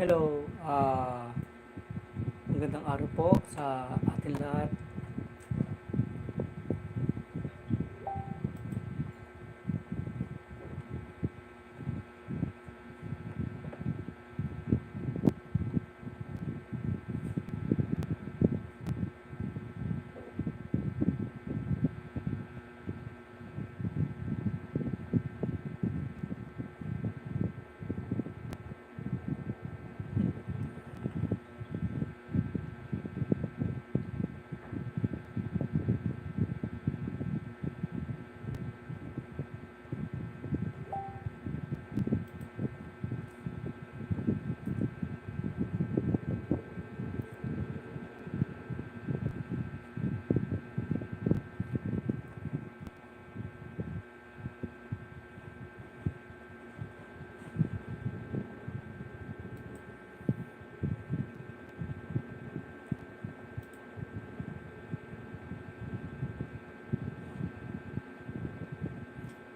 Hello, magandang araw po sa ating lahat.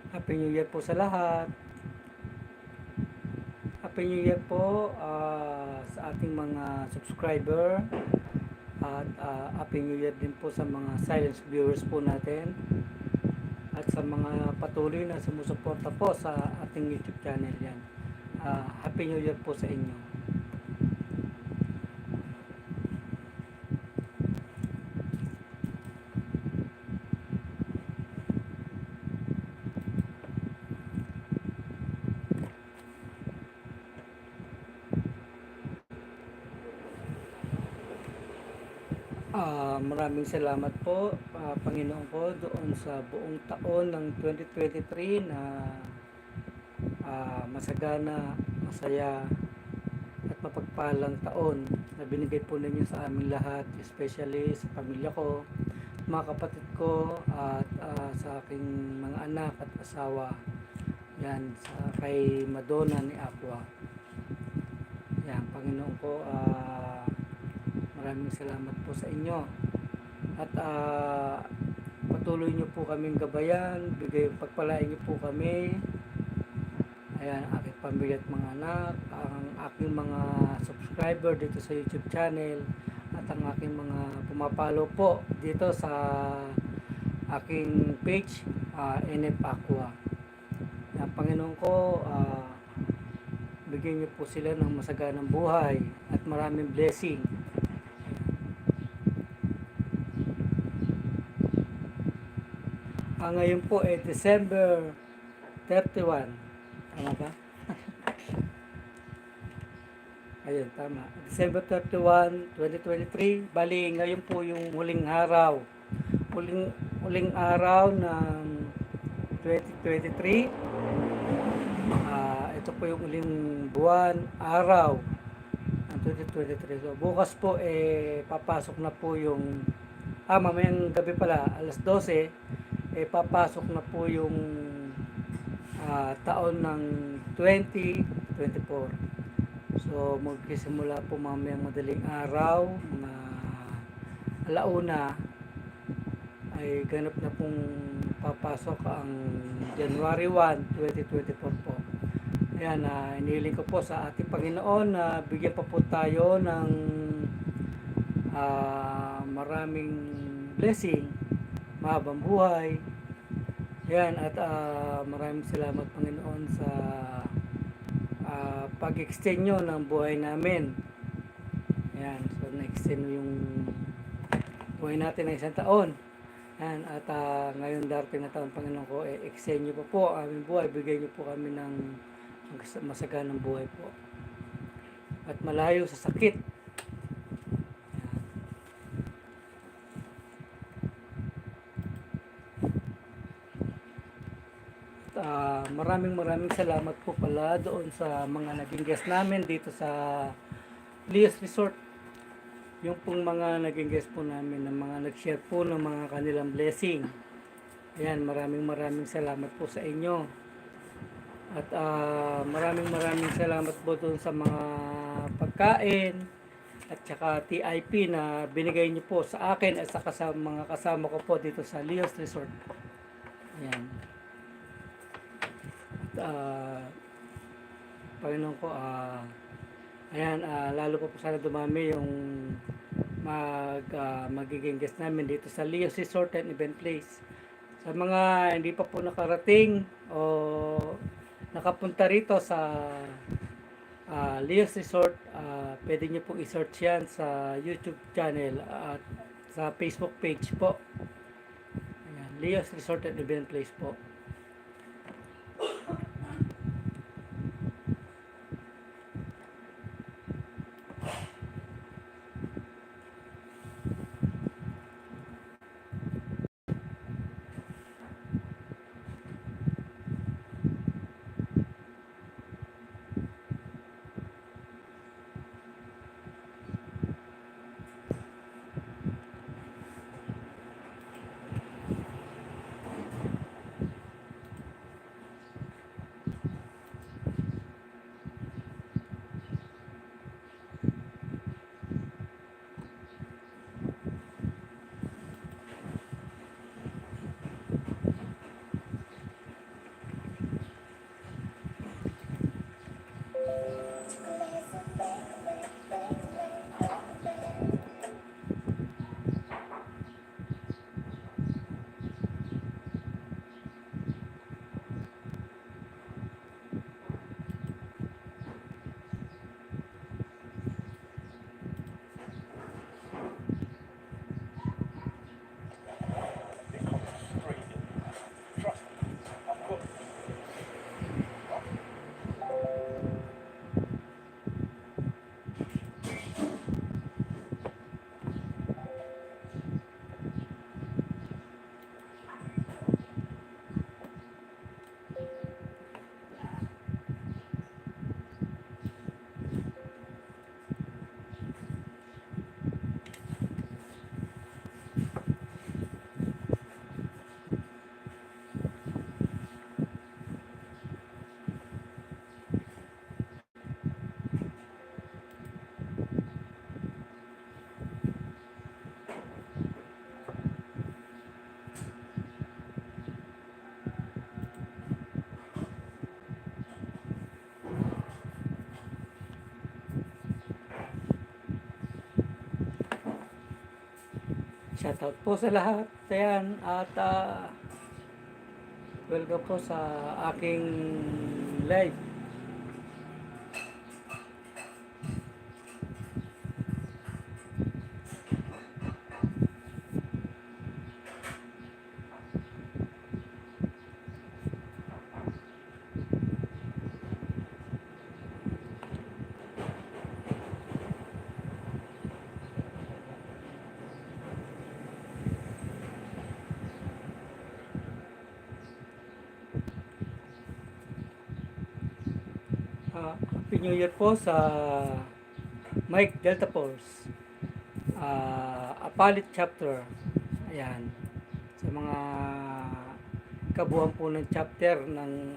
Happy New Year po sa lahat. Happy New Year po sa ating mga subscriber at Happy New Year din po sa mga silent viewers po natin at sa mga patuloy na sumusuporta po sa ating YouTube channel yan. Happy New Year po sa inyo. Maraming salamat po, Panginoon ko, doon sa buong taon ng 2023 na masagana, masaya, at mapagpalang taon na binigay po ninyo sa aming lahat, especially sa pamilya ko, mga kapatid ko, at sa aking mga anak at asawa. Yan, kay Madonna ni Aqua. Yan, Panginoon ko, maraming salamat po sa inyo. At patuloy nyo po kaming gabayan, pagpalain nyo po kami. Ayan, aking pamilya at mga anak, ang aking mga subscriber dito sa YouTube channel, at ang aking mga pumapalo po dito sa aking page, NF Aqua. Ayan, Panginoon ko, bigyan niyo po sila ng masaganang buhay at maraming blessing. Ngayon po ay December 31. Tama ba? Ayun, tama. December 31, 2023. Bali, ngayon po yung huling araw. Huling araw ng 2023. Ito po yung huling buwan, araw ng 2023. So, bukas po papasok na po yung mamayang gabi pala, alas 12, papasok na po yung taon ng 2024. So magsisimula po mamayang madaling araw, mga alauna, ay ganap na pong papasok ang January 1, 2024 po. Ayan, inihiling ko po sa ating Panginoon na bigyan pa po tayo ng maraming blessing, mahabang buhay. Yan, at maraming salamat Panginoon sa pag-extend nyo ng buhay namin. Yan, so na-extend yung buhay natin ng isang taon. Yan, at ngayon darating na taon Panginoon ko, extend nyo po aming buhay, bigay nyo po kami ng masaganang buhay po. At malayo sa sakit. Maraming salamat po pala doon sa mga naging guest namin dito sa Leo's Resort. Yung pong mga naging guest po namin, ng mga nag-share po ng mga kanilang blessing. Ayan, maraming salamat po sa inyo. At maraming salamat po doon sa mga pagkain at saka TIP na binigay niyo po sa akin at saka sa mga kasama ko po dito sa Leo's Resort. Ayan. Panginoon ko, Ayan, lalo pa po sana dumami yung magiging guest namin dito sa Leo's Resort and Event Place. Sa mga hindi pa po nakarating o nakapunta rito sa Leo's Resort, pwede nyo pong i-search yan sa YouTube channel at sa Facebook page po. Ayan, Leo's Resort and Event Place po. Shoutout po sa lahat. Ayan, at welcome po sa aking live. Happy New Year po sa Mike Delta Force. Apalit chapter. Ayan. Sa mga kabuuan po ng chapter ng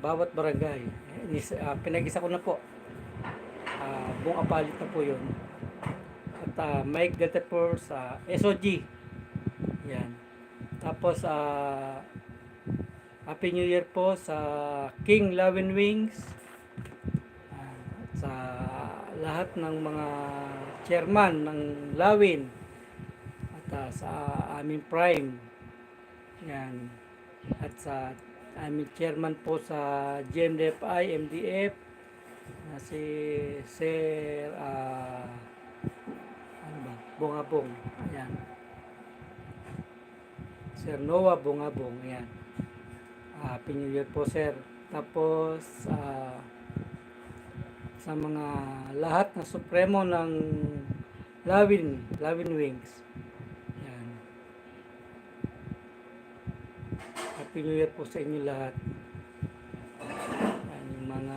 bawat barangay. Pinag-isa ko na po. Buong Apalit na po yun. At Mike Delta Force, SOG. Ayan. Tapos, Happy New Year po sa King Lawin Wings, sa lahat ng mga chairman ng Lawin, at sa aming Prime. Yan. At sa aming chairman po sa GMDFI, MDF, na si Sir Bongabong. Ayan. Sir Noah Bongabong. Ayan. Happy New Year po, sir. Tapos sa mga lahat na supremo ng Lawin Wings. Yan. Happy New Year po sa inyo lahat. Yan,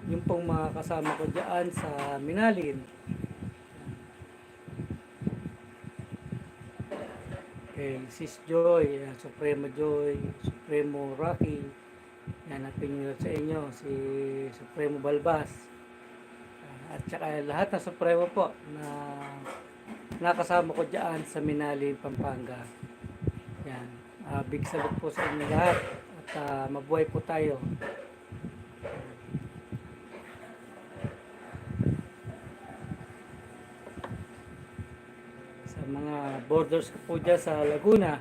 yung pong mga kasama ko diyan sa Minalin. Okay, Sis Joy, Supremo Joy, Supremo Rocky. Yan, Happy New Year sa inyo, si Supremo Balbas. At saka lahat na Supremo po na nakasama ko diyan sa Minalin, Pampanga. Yan, big salute po sa inyo lahat at mabuhay po tayo. borders ko po dyan sa Laguna.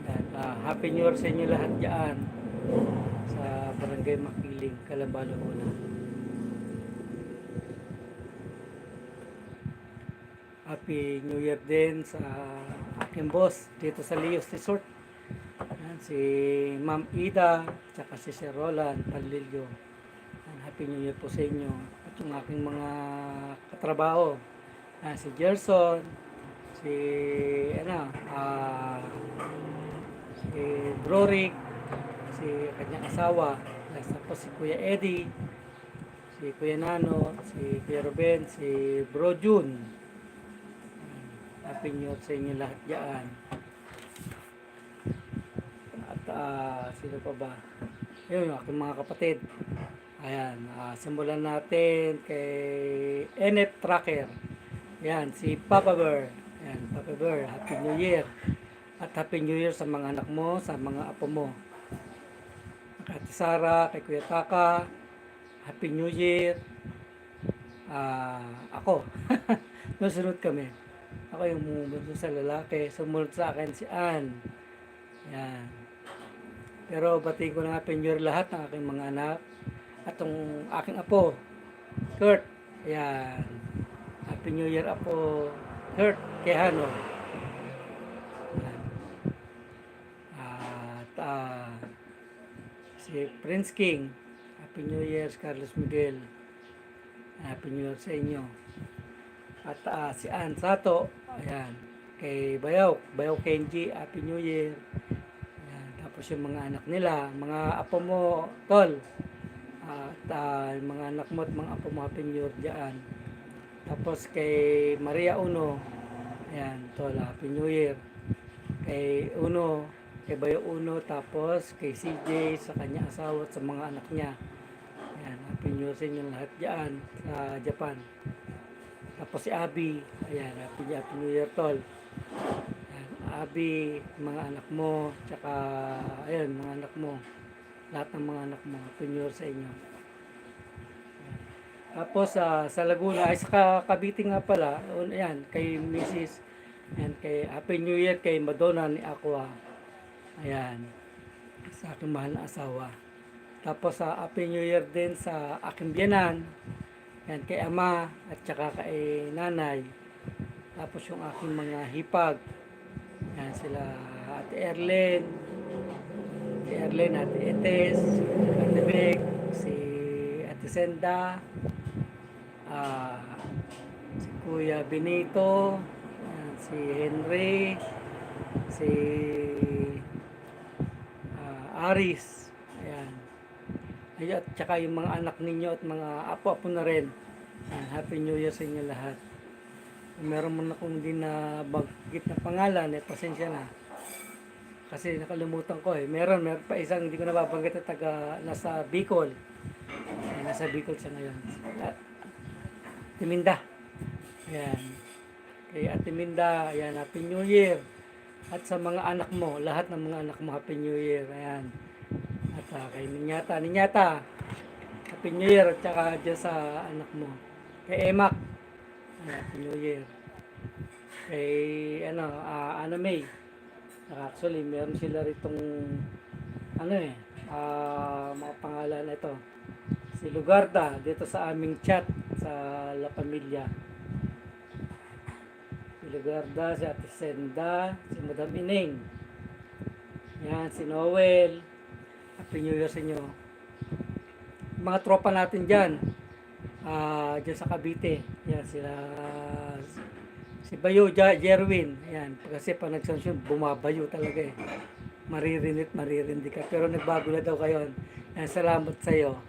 Yan, Happy New Year sa inyo lahat dyan sa Barangay Makiling, Calamba, Laguna. Happy New Year din sa aking boss dito sa Leo's Resort. Yan, si Ma'am Ida, tsaka si Sir Roland Palilio. Yan, Happy New Year po sa inyo. At yung aking mga katrabaho, si Gerson, si si Broric, si kanyang asawa, tapos si Kuya Eddie, si Kuya Nano, si Kuya Ruben, si Bro Jun. Happy New Year sa inyo lahat dyan. At sino pa ba? Ayun, yung aking mga kapatid. Ayan, simulan natin kay NF Tracker. Ayan, si Papa Bear. Ayan, Papa Bear, Happy New Year. At Happy New Year sa mga anak mo, sa mga apo mo. Kay Ate Sara, kay Kuya Taka, Happy New Year. Ako, nasunod kami. Ako yung bunso sa lalaki. Sumunod sa akin si Ann. Yan. Pero batiin ko na Happy New Year lahat ng aking mga anak. At yung aking apo, Kurt. Yan. Happy New Year apo, Kurt Quijano. Yan. At si Prince King. Happy New Year, Carlos Miguel. Happy New Year sa inyo. At si Ann Sato, ayan, kay Bayaw Kenji, Happy New Year. Ayan, tapos yung mga anak nila, mga apo mo, Tol, at yung mga anak mo at mga apo mo, Happy New Year dyan. Tapos kay Maria Uno, ayan, Tol, Happy New Year. Kay Uno, kay Bayaw Uno, tapos kay CJ, sa kanya asawa at sa mga anak niya. Ayan, Happy New Year sa inyo lahat dyan sa Japan. Tapos si Abby, ayan, Happy New Year, Tol. Ayan, Abby, mga anak mo, tsaka, ayan, mga anak mo. Lahat ng mga anak mo, Happy New Year sa inyo. Ayan. Tapos sa Laguna, ay sa Cavite nga pala, ayan, kay Mrs. Ayan, kay Happy New Year kay Madonna ni Aqua. Ayan, sa aking mahal na asawa. Tapos Happy New Year din sa aking biyanan. Yan, kay ama at saka kay nanay. Tapos yung aking mga hipag. Yan sila Ate Erlen, Ate Etes, Ate Beck, si Ate Senda, si Kuya Benito, yan, si Henry, si Aris. Ayan. Ayun, at saka yung mga anak ninyo at mga apo-apo na rin. Happy New Year sa inyo lahat. Meron man akong hindi na bagit na pangalan, pasensya na. Kasi nakalimutan ko eh. Meron pa isang hindi ko nababanggit na nasa Bicol. Nasa Bicol siya ngayon. Timinda. Ayan. Kay Ate Minda, ayan, Happy New Year. At sa mga anak mo, lahat ng mga anak mo, Happy New Year. Ayan. At kay Ninyata, Happy New Year. At saka dyan sa anak mo, kay Emak, Happy New Year. Kay Ana May, actually meron sila ritong mga pangalan na ito, si Lugarda dito sa aming chat sa La Familia. Si Lugarda, si Ate Senda, si Madam Ineng, yan, si Noel. Happy New Year sa inyo. Mga tropa natin dyan, dyan sa Cavite. Yan, sila, si Bayo, Jerwin. Yan, kasi pag nagsansyon, bumabayo talaga eh. Maririndi ka. Pero nagbago na daw kayo. Yan, salamat sa iyo.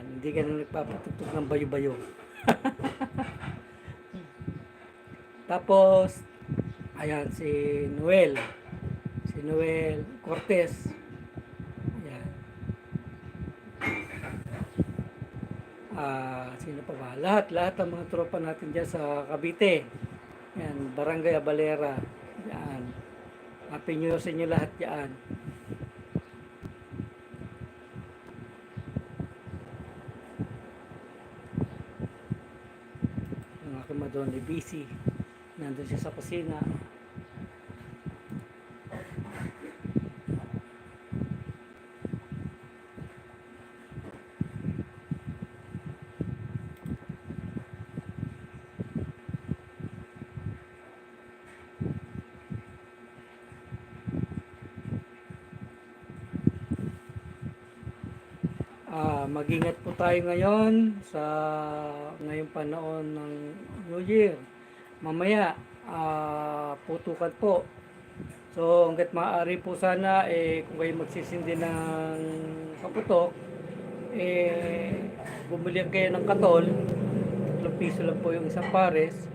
Hindi ka na nagpapatugtog ng bayo-bayo. Tapos, ayan, si Noel Cortez. Sino pa ba? Lahat ng mga tropa natin dyan sa Cavite. Yan, Barangay Abalera. Yan. Happy New Year sa inyo lahat yan. Yung aking Madonna busy. Nandun siya sa kusina. Mag-ingat po tayo ngayon sa ngayong panahon ng New Year. Mamaya, putukan po. So, hanggat maaari po sana, kung kayo magsisindi ng kaputok, bumili kayo ng katol, 3 piso lang po yung isang pares.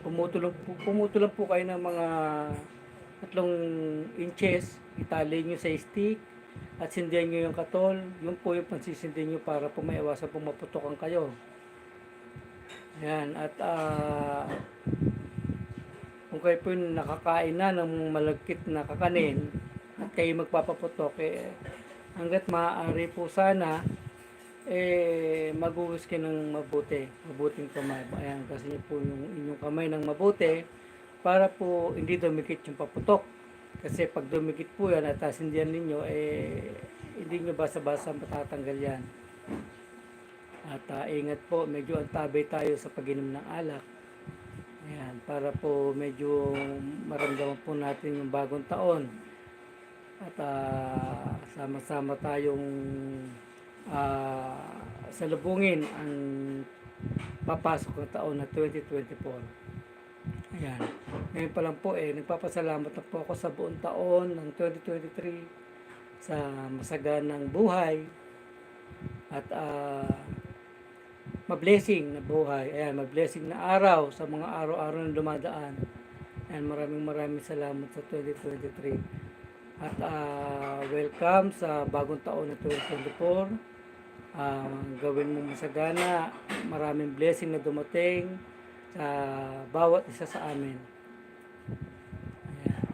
Pumutol lang po kayo ng mga 3 inches, itali nyo sa stick, at sindihan nyo yung katol. Yun po yung pansisindi nyo para po maiwasan po maputokan kayo. Ayan, at kung kayo po nakakain na ng malagkit na kakanin at kayo magpapaputok, hanggat maaari po sana, maghuhus kayo ng mabuting kamay. Ayan, kasi po yung inyong kamay ng mabuti para po hindi dumikit yung paputok. Kasi pag dumikit po yan at sindihan ninyo, hindi nyo basa-basa matatanggal yan. At ingat po, medyo antabay tayo sa pag-inom ng alak. Ayan, para po medyo maramdaman po natin yung bagong taon. At sama-sama tayong salubungin ang papasok na taon na 2024. Ayan. Ngayon pa lang po nagpapasalamat na po ako sa buong taon ng 2023 sa masaganang buhay at ma-blessing na buhay. Ayan, ma-blessing na araw sa mga araw-araw na dumadaan. Ayan, maraming salamat sa 2023. At welcome sa bagong taon na 2024. Gawin mo masagana, maraming blessing na dumating sa bawat isa sa amin. Ayan.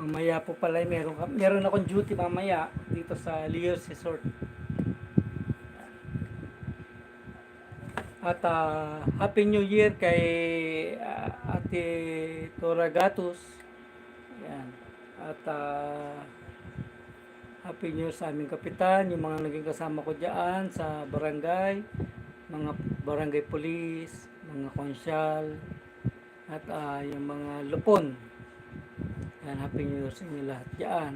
Mamaya po pala meron akong duty mamaya dito sa Leo's Resort. At Happy New Year kay Ate Tora Gatus. Ayan. At Happy New Year sa aming kapitan, yung mga naging kasama ko diyan sa barangay, mga barangay police, mga konsyal, at yung mga lupon. Ayan, Happy New Year sa inyo lahat diyan.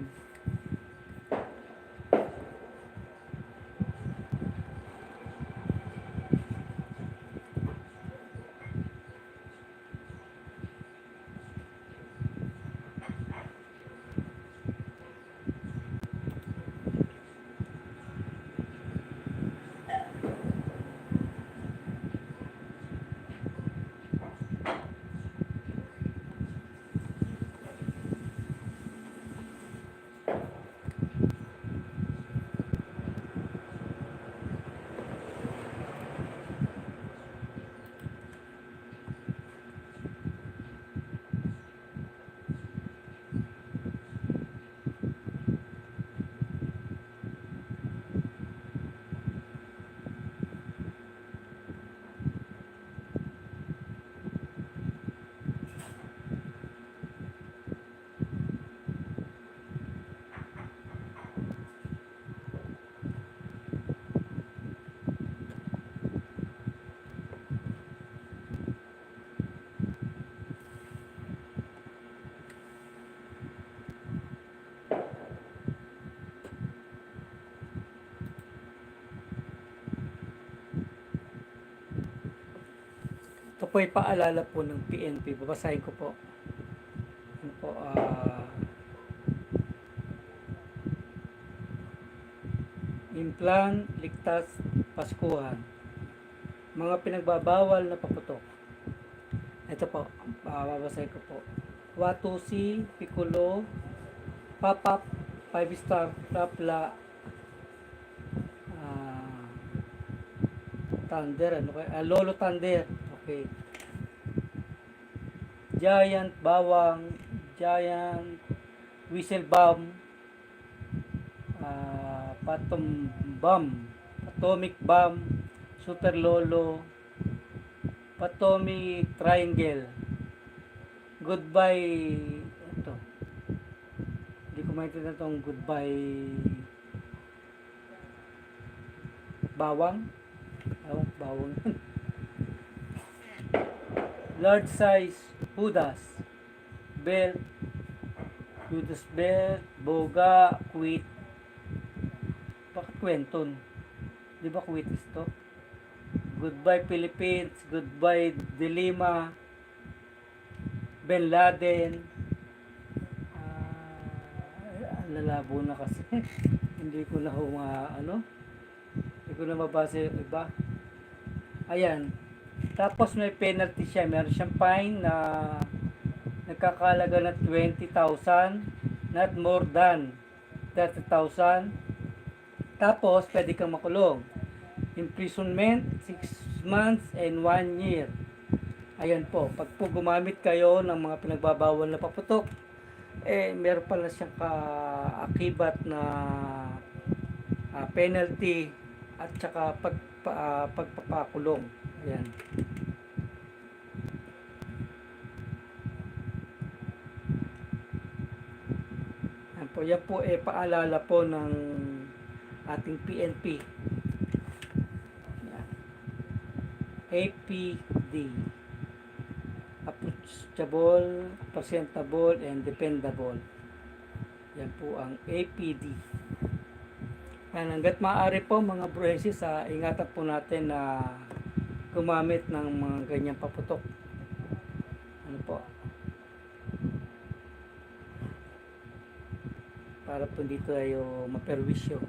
po ay paalala po ng PNP. Babasahin ko po. Yan po, Implan, Ligtas, Paskuhan. Mga pinagbabawal na paputok. Ito po, babasahin ko po. Watusi, Piccolo, Pop-Up, 5-star, Rapla, Thunder, ano kaya? Lolo Thunder. Okay. Giant, Bawang, Giant, Whistle Bomb, Patom Bomb, Atomic Bomb, Super Lolo, Patomic Triangle, Goodbye, ito, hindi ko maintindihan itong Goodbye Bawang, Bawang, Large Size, Judas, Belt, Judas Belt, Boga, Quit, bakit Quenton? Di ba Quit is to? Goodbye Philippines, Goodbye Dilima, Ben Laden, lalabo na kasi. Hindi ko na hindi ko na mabasa yung iba. Ayan. Tapos may penalty siya. Meron siyang fine na nagkakalaga na 20,000, not more than 30,000. Tapos, pwede kang makulong. Imprisonment, 6 months and 1 year. Ayan po. Pag po gumamit kayo ng mga pinagbabawal na paputok, meron pala siyang kaakibat na penalty at saka pagpapakulong. Ayan. Ayan po. Yan po paalala po ng ating PNP. Ayan. APD. Approachable, presentable, and dependable. Yan po ang APD. Hanggat maaari po mga broensis, ingatan po natin na gumamit ng mga ganyang paputok. Ano po? Para po hindi tayo maperwisyo.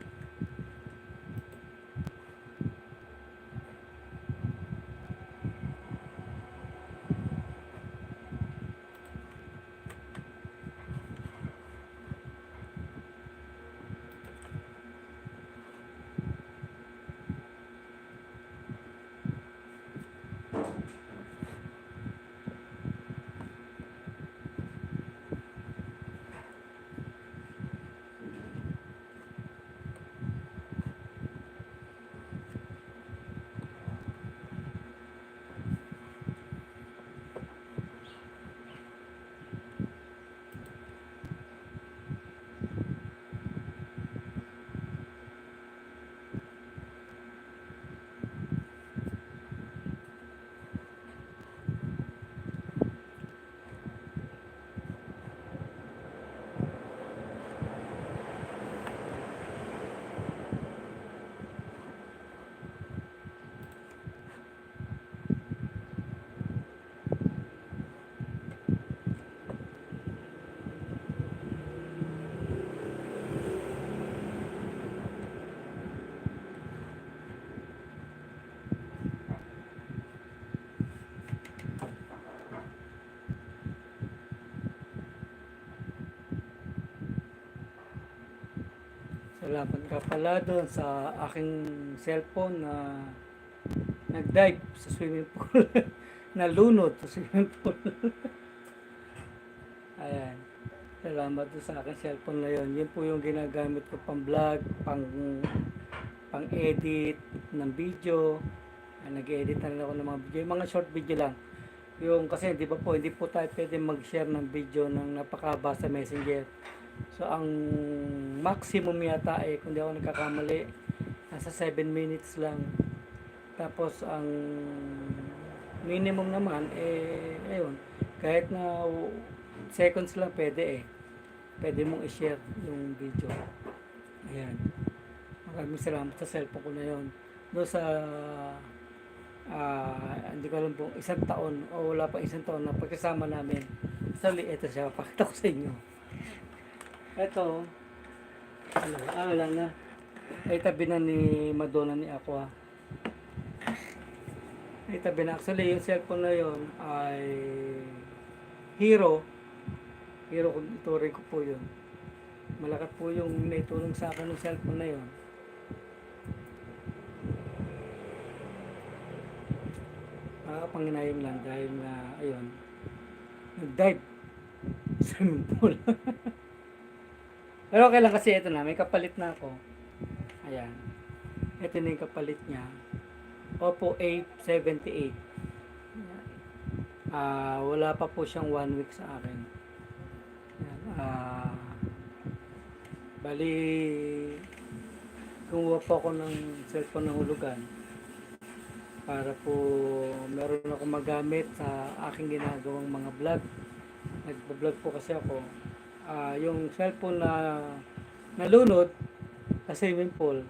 Salamat ka pala doon sa aking cellphone na nag-dive sa swimming pool. Nalunod sa swimming pool. Ayan. Salamat doon sa aking cellphone na yun. Yun po yung ginagamit ko pang vlog, pang edit ng video. Nag-edit na rin ako ng mga video. Yung mga short video lang. Yung kasi di ba po, hindi po tayo pwede mag-share ng video ng napakahaba sa Messenger. So ang maximum yata kung di ako nagkakamali, nasa 7 minutes lang. Tapos ang minimum naman ayun, kahit na seconds lang pwede pwede mong i-share yung video. Ayan. Maraming salamat sa cellphone ko na yun. Doon sa hindi ko alam po, isang taon o wala pa isang taon na pagkasama namin. So, ito siya, pakita ko sa inyo. Ito, lang na. Ay tabi na ni Madonna ni Aqua. Ay tabi na. Actually, yung cellphone na yon ay Hero. Hero kung ituring ko po yun. Malakat po yung naitulong sa akin ng cellphone na yon. Nakakapanginayang lang dahil na, ayun, nag-dive sa swimming pool. Pero okay lang kasi ito na, may kapalit na ako. Ayan. Ito na yung kapalit niya. Oppo A78. Wala pa po siyang 1 week sa akin. Ayan. Bali, kumuha po ako ng cellphone na hulugan para po meron ako magamit sa aking ginagawang mga vlog. Nagbablog po kasi ako. Yung cellphone na nalunod sa swimming pool,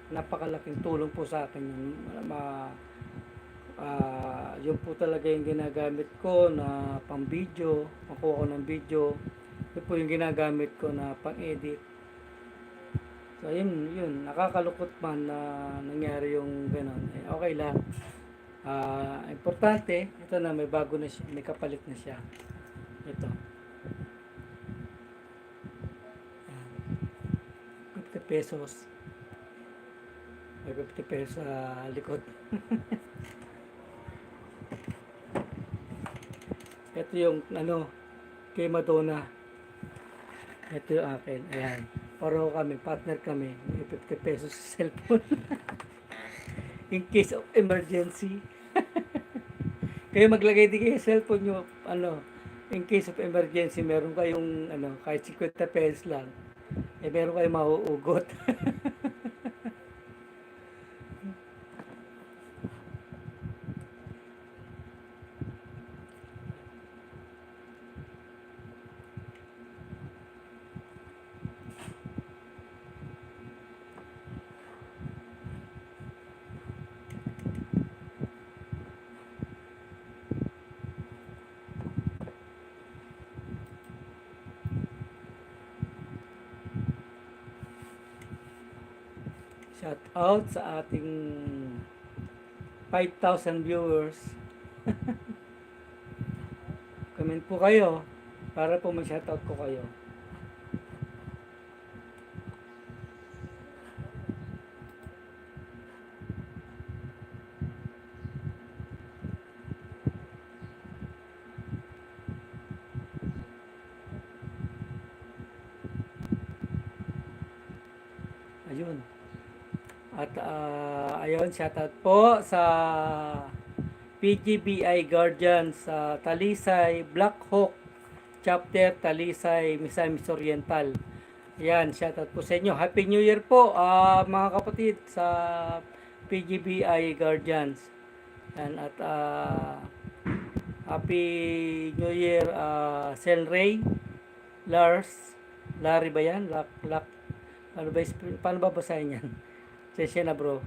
napakalaking tulong po sa akin yun. Yun po talaga yung ginagamit ko na pang video, makuha ko ng video. Yun po yung ginagamit ko na pang edit. So yun, nakakalukot man na nangyari yung gano'n. Okay lang. Importante, ito na, may bago na siya, may kapalit na siya. Ito. 50 pesos. May 50 pesos sa likod. Ito yung kay Madonna. Ito yung akin. Ayan. Pareho kami, partner kami. May 50 pesos sa cellphone. In case of emergency. Kayo maglagay din kayo cellphone nyo, in case of emergency, meron kayong, kahit 50 pesos lang, meron kayong mauugot. Shout out sa ating 5,000 viewers. Comment po kayo para po ma-shout out ko kayo. Ayun. At ayun, shoutout po sa PGBI Guardians sa Talisay, Black Hawk Chapter, Talisay, Misamis Oriental. Yan, shoutout po sa inyo. Happy New Year po mga kapatid sa PGBI Guardians. Yan, at Happy New Year Selray, Larry ba yan? Paano ba basahin yan? Sesya na bro.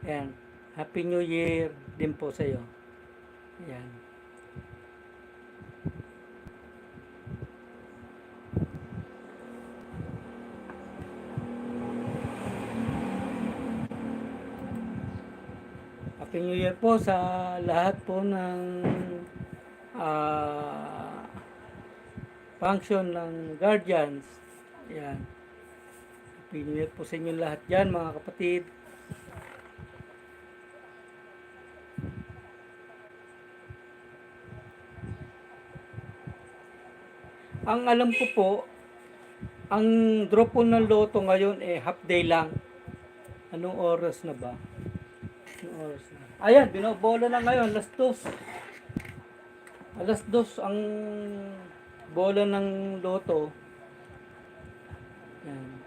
Ayan. Happy New Year din po sa iyo. Ayan. Happy New Year po sa lahat po ng function ng Guardians. Ayan. Happy New Year po sa inyo lahat dyan mga kapatid. Ang alam ko po, ang draw po ng loto ngayon half day lang. Anong oras na ba? Anong oras na? Ayan, binobola na ngayon, alas 2. Alas 2 ang bola ng loto. Ayan.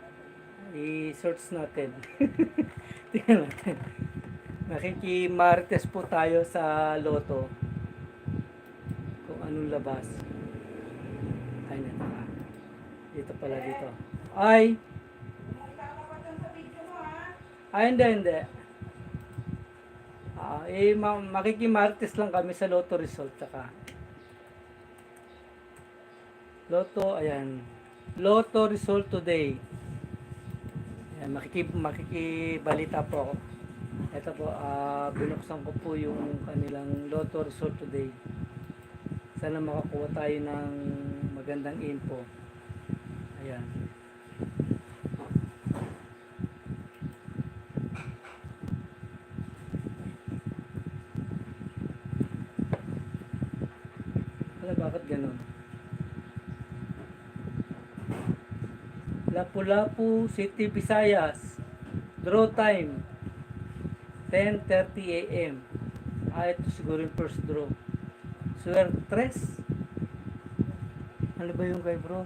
I-search natin. Tingnan natin. Nakikimarites po tayo sa loto. Kung anong labas. Ay, nataka. Dito pala dito. Ay, hindi. Makikimartes lang kami sa Lotto result tsaka Lotto, ayan. Lotto result today. Ayan, makikibalita po ako. Ito po, binuksan ko po yung kanilang Lotto result today. Sana makakuha tayo ng magandang info. Ayan. Bakit ganun? Lapu-Lapu City, Visayas. Draw time 10:30 AM. Ito siguro yung first draw. Suertres. Ano ba yung kay bro?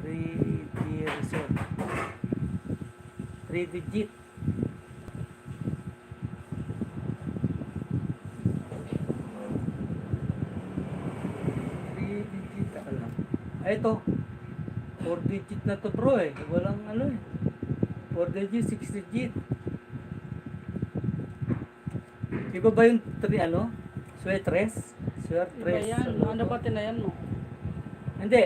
3D result. 3 digit. 3 digit. Taka lang. Ito. 4 digit na to bro eh. Walang ano eh. 4 digit, 6 digit. Iba ba yung 3 ano? Suertres? Iba yan. Ano ba tinayan mo? Hindi,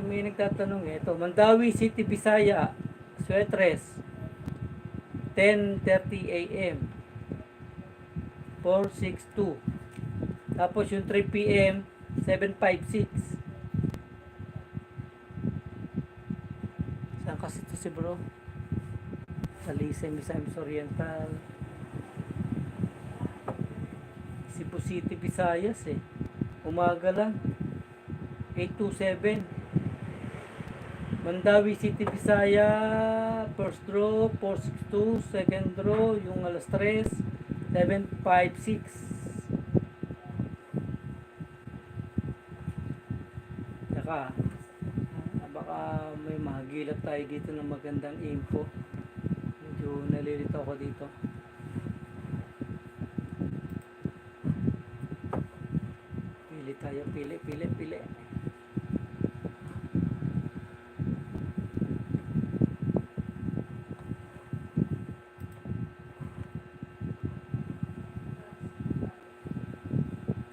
may nagtatanong eh. Ito, Mandawi City, Bisaya, Suertres, 10:30 AM, 462. Tapos yung 3 PM, 756. Saan kasi ito si bro? Talisay, Misamis Oriental, Cebu City, Visayas eh. Umaga lang. 827. Mandawi City, Bisaya, first draw 462, second draw yung alas 3, 756. Saka baka may mahagilap tayo dito ng magandang info. Medyo nalilito ako dito. Pili tayo, pili.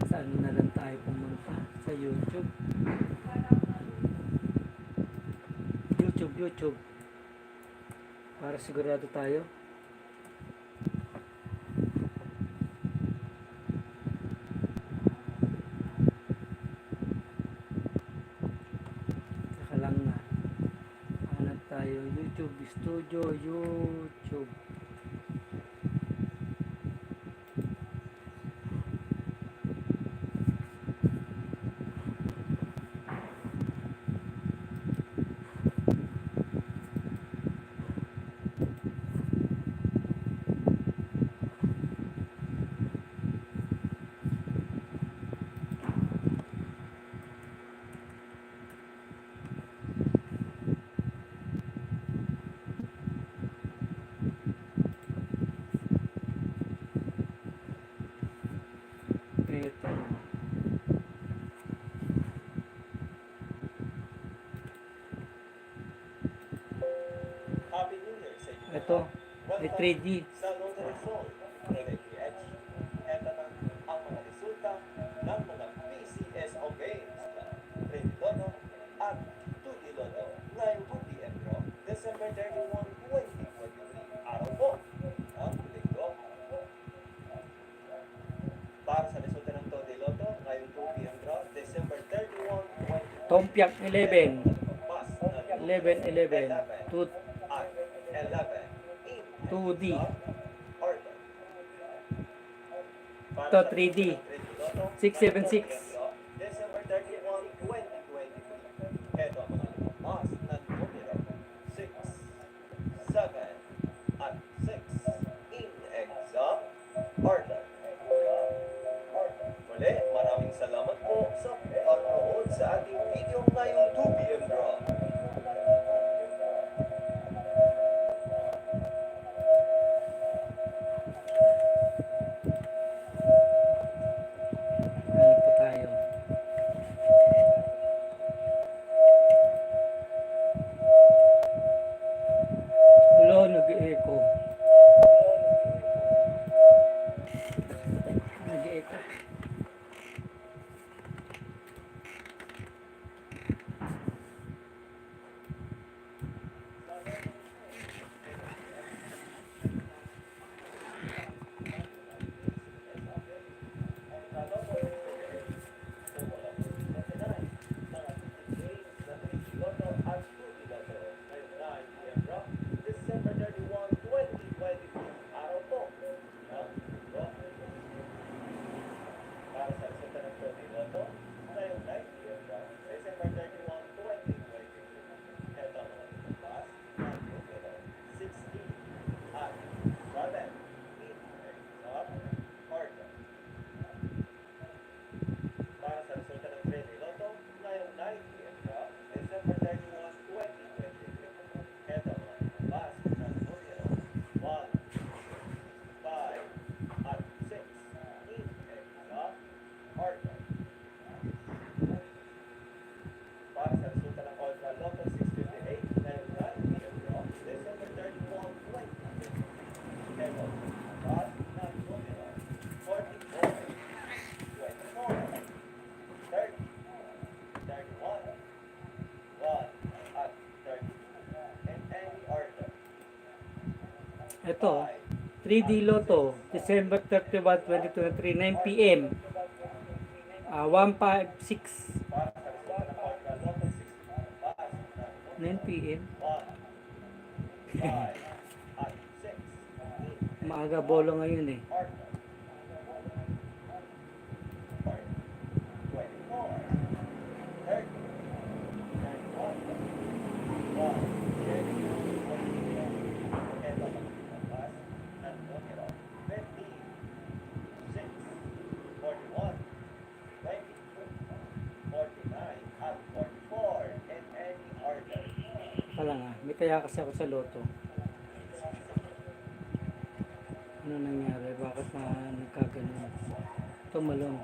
Saan na lang tayo pumunta? Sa YouTube. YouTube. Para sigurado tayo. Saka lang na. Hanap tayo. YouTube Studio. YouTube. Ito. Ito. May 3D. Sa Lotto Result, PH, ito na ang mga resulta ng mga PCSO games na 3D Lotto at 2D Lotto ngayong 2PM Draw, December 31, 2023. Araw po ng Linggo. Para sa resulta ng 2D Lotto ngayong 2PM Draw, December 31, 2023. Tompiak 11. Pas na 11. 2 at 11. 2D. Order. Ito 3D. 676. December 31, 2023. Ito ang mga mas ng numero 6, 7, at 6 in exam order. Muli, maraming salamat po sa panonood sa ating video ngayong 2PM Draw. Ano po tayo? 3D Lotto, December 31, 2023, 9 p.m. 156. Para sa resulta ng Ultra Lotto 60, base ng 9 p.m. 1, 5, at 6 in Maaga bolo ngayon eh. order. 24, 30, and 1. Ito ang lumabas ng numero 15, 6, 41, 22, 49, at 44 in any order. Pala nga, may kaya kasi ako sa loto. Ano nangyari? Bakit nagkaganon? Tumalong.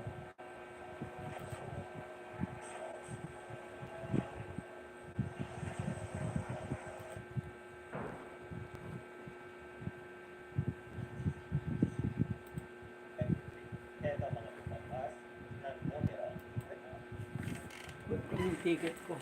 Ito ang mga lumabas ng numero Ba't ko yung ticket ko?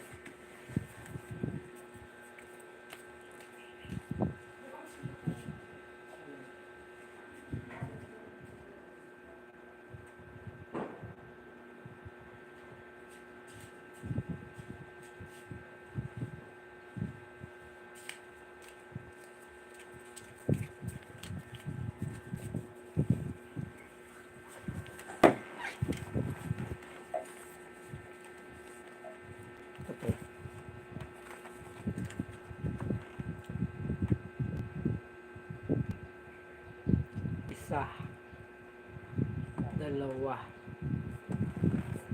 Ito po. Isa. Dalawa.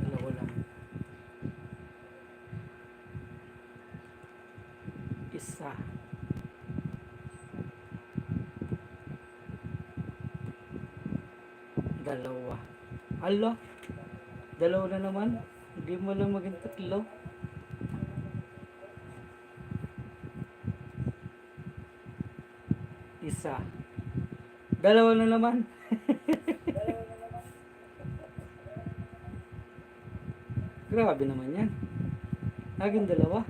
Dalawa lang. Isa. Dalawa. Alo? Dalawa na naman? Hindi mo lang maging tatlo? Isa. Dalawa na naman? Grabe naman yan. Laging dalawa.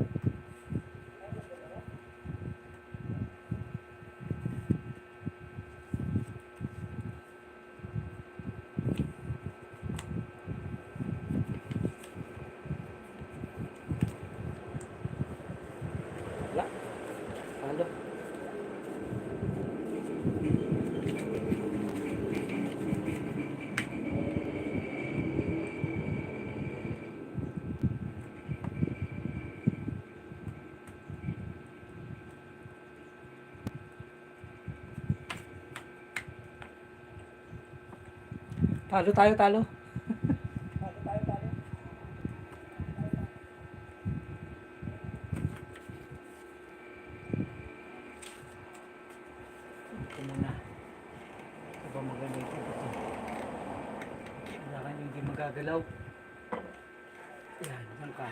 Wala. Halo. Talo tayo, talo. Ito muna. Ito ba maganda ito? Wala ka hindi magagalaw. Yan, yan ka.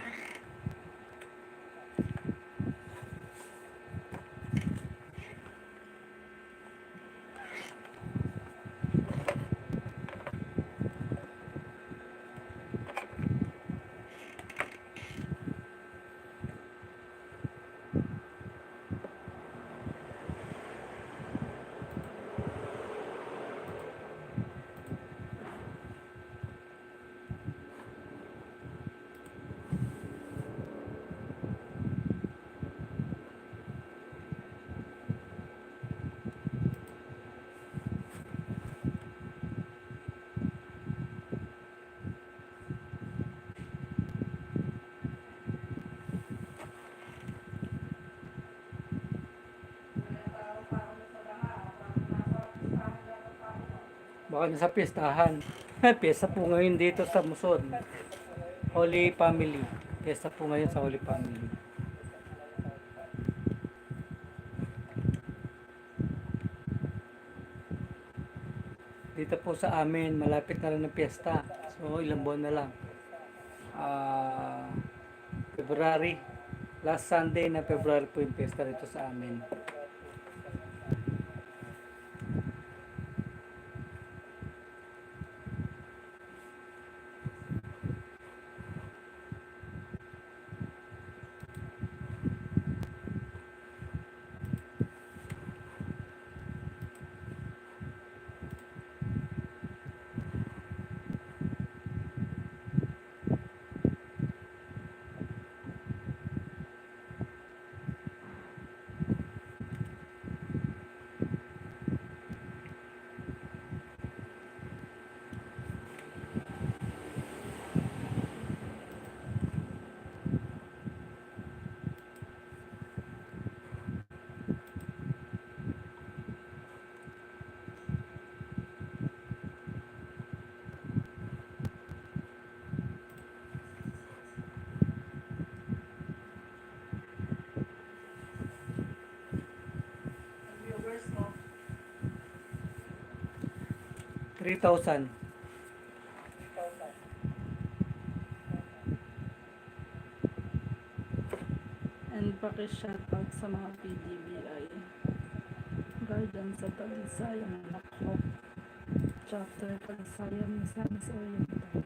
Baka nasa piyestahan. Piyesta po ngayon dito sa Muson. Holy Family. Piyesta po ngayon sa Holy Family. Dito po sa amin, malapit na rin ang piyesta. So, ilang buwan na lang. February. Last Sunday na February po yung piyesta dito sa amin. 3,000. And paki-shoutout sa mga PDBI. Guardian sa Talisayang Lakhok. Chapter Talisayang Misamis Oriental.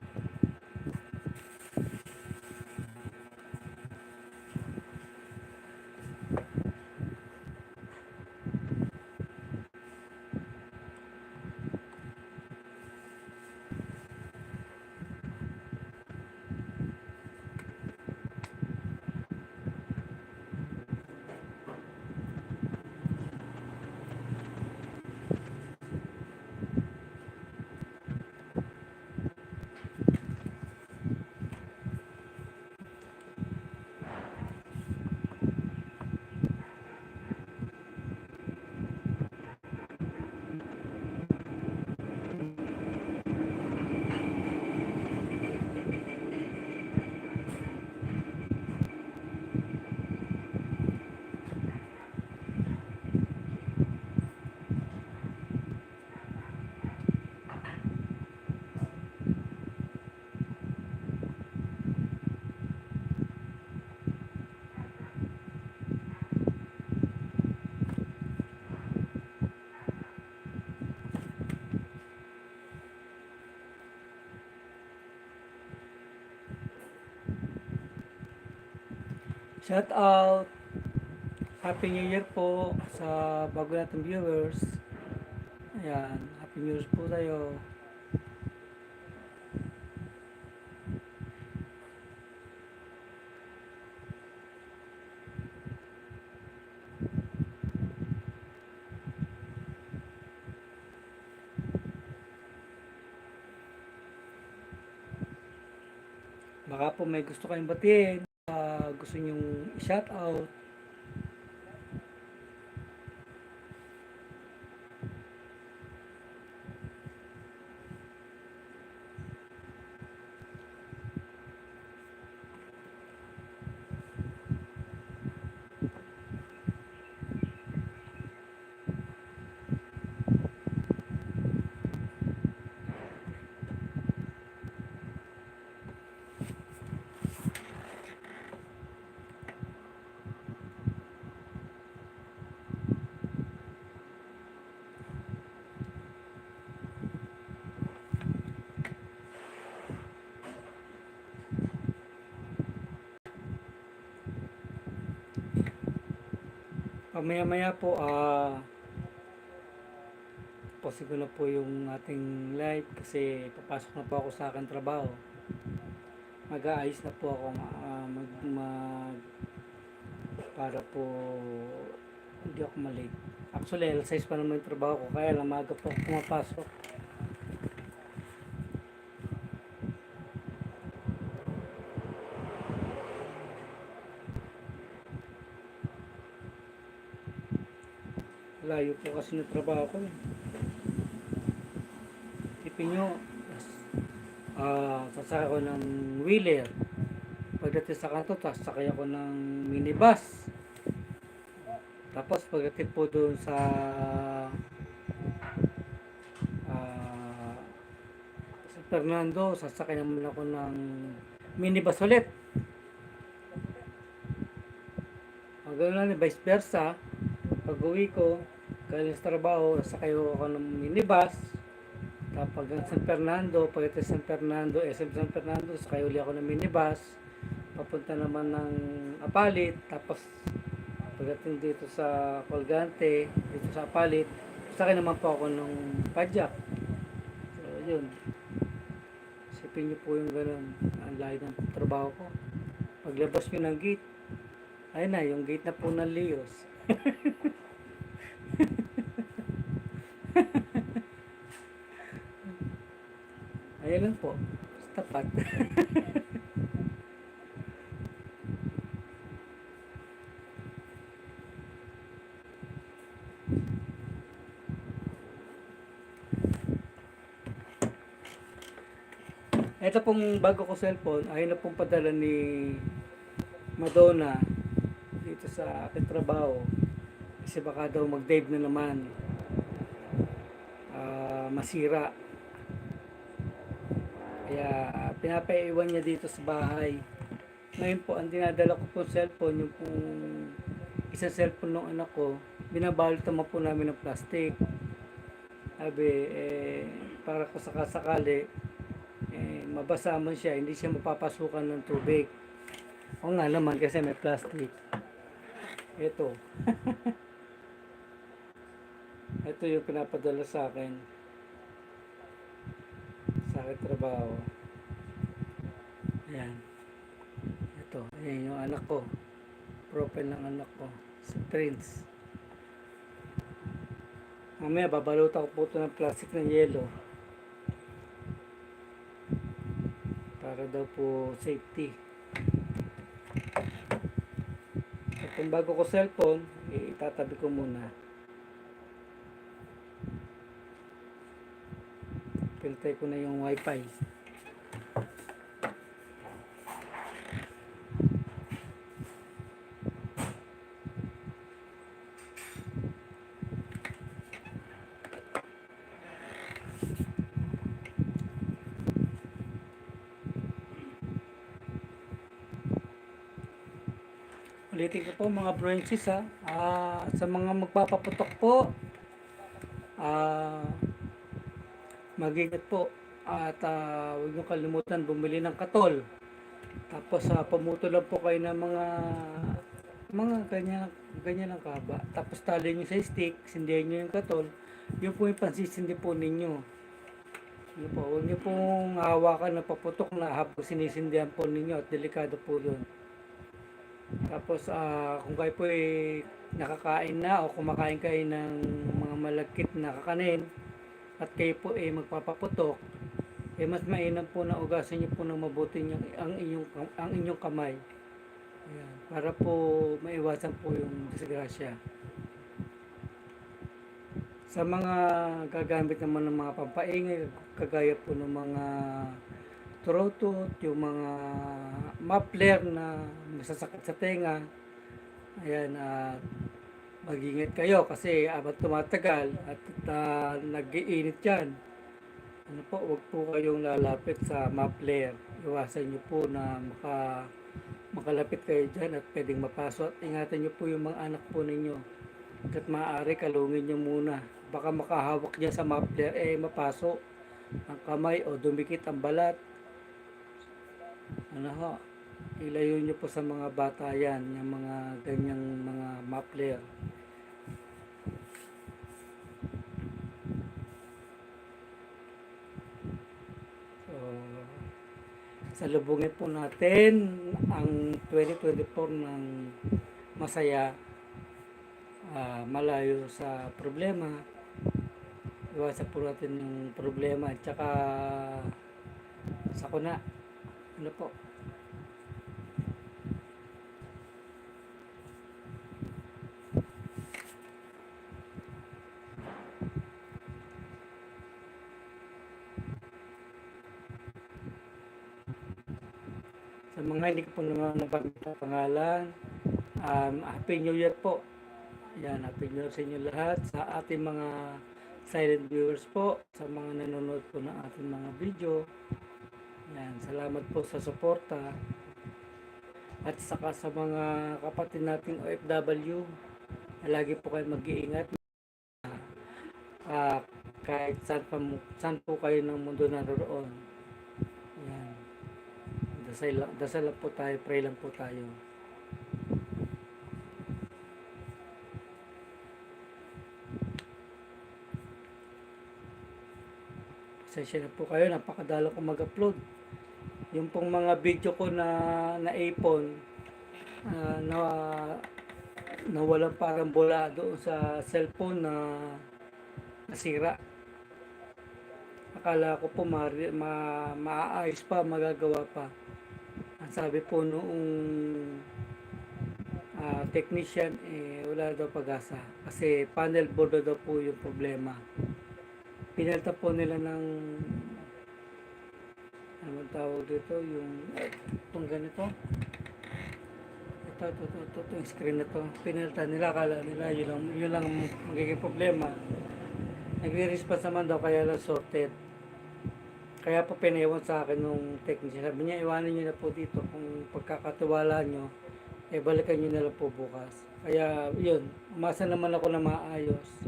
Shout out. Happy New Year po sa bago nating viewers. Ayan, Happy New Year po tayo. Baka po may gusto kayong batiin, gusto nyong i-shout out. Pamaya-maya po, pause ko na po yung ating live kasi papasok na po ako sa aking trabaho. Mag-aayos na po ako para po hindi ako malate. Actually, alas 6 pa naman yung trabaho ko, kaya lang maaga po ako pumapasok. Layo po kasi ng trabaho ko. Tipin nyo, sasakay ako ng wheeler. Pagdating sa kanto, sasakay ako ng minibus. Tapos pagdating po doon sa San Fernando, sasakay naman ako ng minibus ulit. Ganoon na, vice versa. Pag uwi ko, galing sa trabaho, sakay ako ng minibus. Tapos hanggang San Fernando, pagdating San Fernando, SM San Fernando, sakay uli ako ng minibus. Papunta naman ng Apalit. Tapos pagdating dito sa Colgante, dito sa Apalit, sakay naman po ako ng Padjak. So, yun. Isipin niyo po yung gano'n. Ang layo ng trabaho ko. Paglabas nyo ng gate, ayun na, yung gate na po ng Leos. Ayan lang po. Tapat. Ito pong bago ko cellphone, ayun na pong padala ni Madonna dito sa aking trabaho. Kasi baka daw mag-dive na naman. Masira. Kaya pinapaiwan niya dito sa bahay. Ngayon po, ang dinadala ko po cellphone, yung pong isang cellphone ng anak ko, binabalot naman po namin ng plastic. Sabi, para ko sakasakali, mabasa man siya, hindi siya mapapasukan ng tubig. O nga naman, kasi may plastic. Ito. Ito yung pinapadala sa akin. Sa akin trabaho. Ayan. Ito. Ayan yung anak ko. Profile ng anak ko. Si Prince. Mamaya, babalutan ko po ito ng plastic ng yelo. Para daw po safety. Itong bago ko cellphone, itatabi ko muna. Filter ko na yung wifi. Ulitin ko po mga branches ha. Sa mga magpapaputok po, mag-ingat po. At huwag niyo kalimutan bumili ng katol. Tapos pumuto lang po kayo ng mga ganyan ang kaba. Tapos tali niyo sa stick, sindihan niyo yung katol. Yun po yung pansisindi po ninyo. Ano po, huwag niyo pong hawakan na paputok na habang sinisindihan po ninyo at delikado po yun. Tapos kung kayo po nakakain na o kumakain kayo ng mga malagkit na kakanin at kayo po magpapaputok, mas mainam po na ugasan niyo po ng mabuti ang inyong kamay. Ayan, para po maiwasan po yung disgrasya. Sa mga gagamit naman ng mga pampaingay, kagaya po ng mga throat, yung mga muffler na masasakit sa tenga, ayan, mag-ingat kayo kasi abot tumatagal at nag-iinit yan. Ano po, huwag po kayong lalapit sa muffler. Iwasan nyo po na makalapit kayo dyan at pwedeng mapaso. At ingatan nyo po yung mga anak po ninyo. At maaari, kalungin nyo muna. Baka makahawak dyan sa muffler, mapaso ang kamay o dumikit ang balat. Ano ho, ilayo nyo po sa mga bata yan, yung mga ganyang mga muffler. So, salubungin po natin ang 2024 ng masaya, malayo sa problema. Iwasan po natin yung problema at saka sakuna. Ano po? Sa mga hindi ko po naman nabanggit ang pangalan, Happy New Year po. Yan, Happy New Year sa inyo lahat. Sa ating mga silent viewers po, sa mga nanonood po ng ating mga video. Yan, salamat po sa suporta. At saka sa mga kapatid nating OFW, lagi po kayo mag-iingat. Kahit saan po kayo ng mundo naroon. Yan. Dasal lang po tayo, pray lang po tayo. Pasensya na po kayo, napakadala ko mag-upload. Yung pong mga video ko na naipon, na walang parang bola doon sa cellphone na nasira. Akala ko po maayos pa, magagawa pa. Ang sabi po noong technician, wala daw pag-asa. Kasi panel board daw po yung problema. Pinalta po nila ng ano tawag dito, itong ganito. Ito, yung screen na to. Pinalta nila, akala nila yun lang magiging problema. Nagre-response naman daw, kaya lang sorted. Kaya po pinaiwan sa akin nung technician. Sabi niya, iwanan niyo na po dito. Kung pagkakatiwala niyo, balikan niyo na lang po bukas. Kaya yun, umasa naman ako na maayos.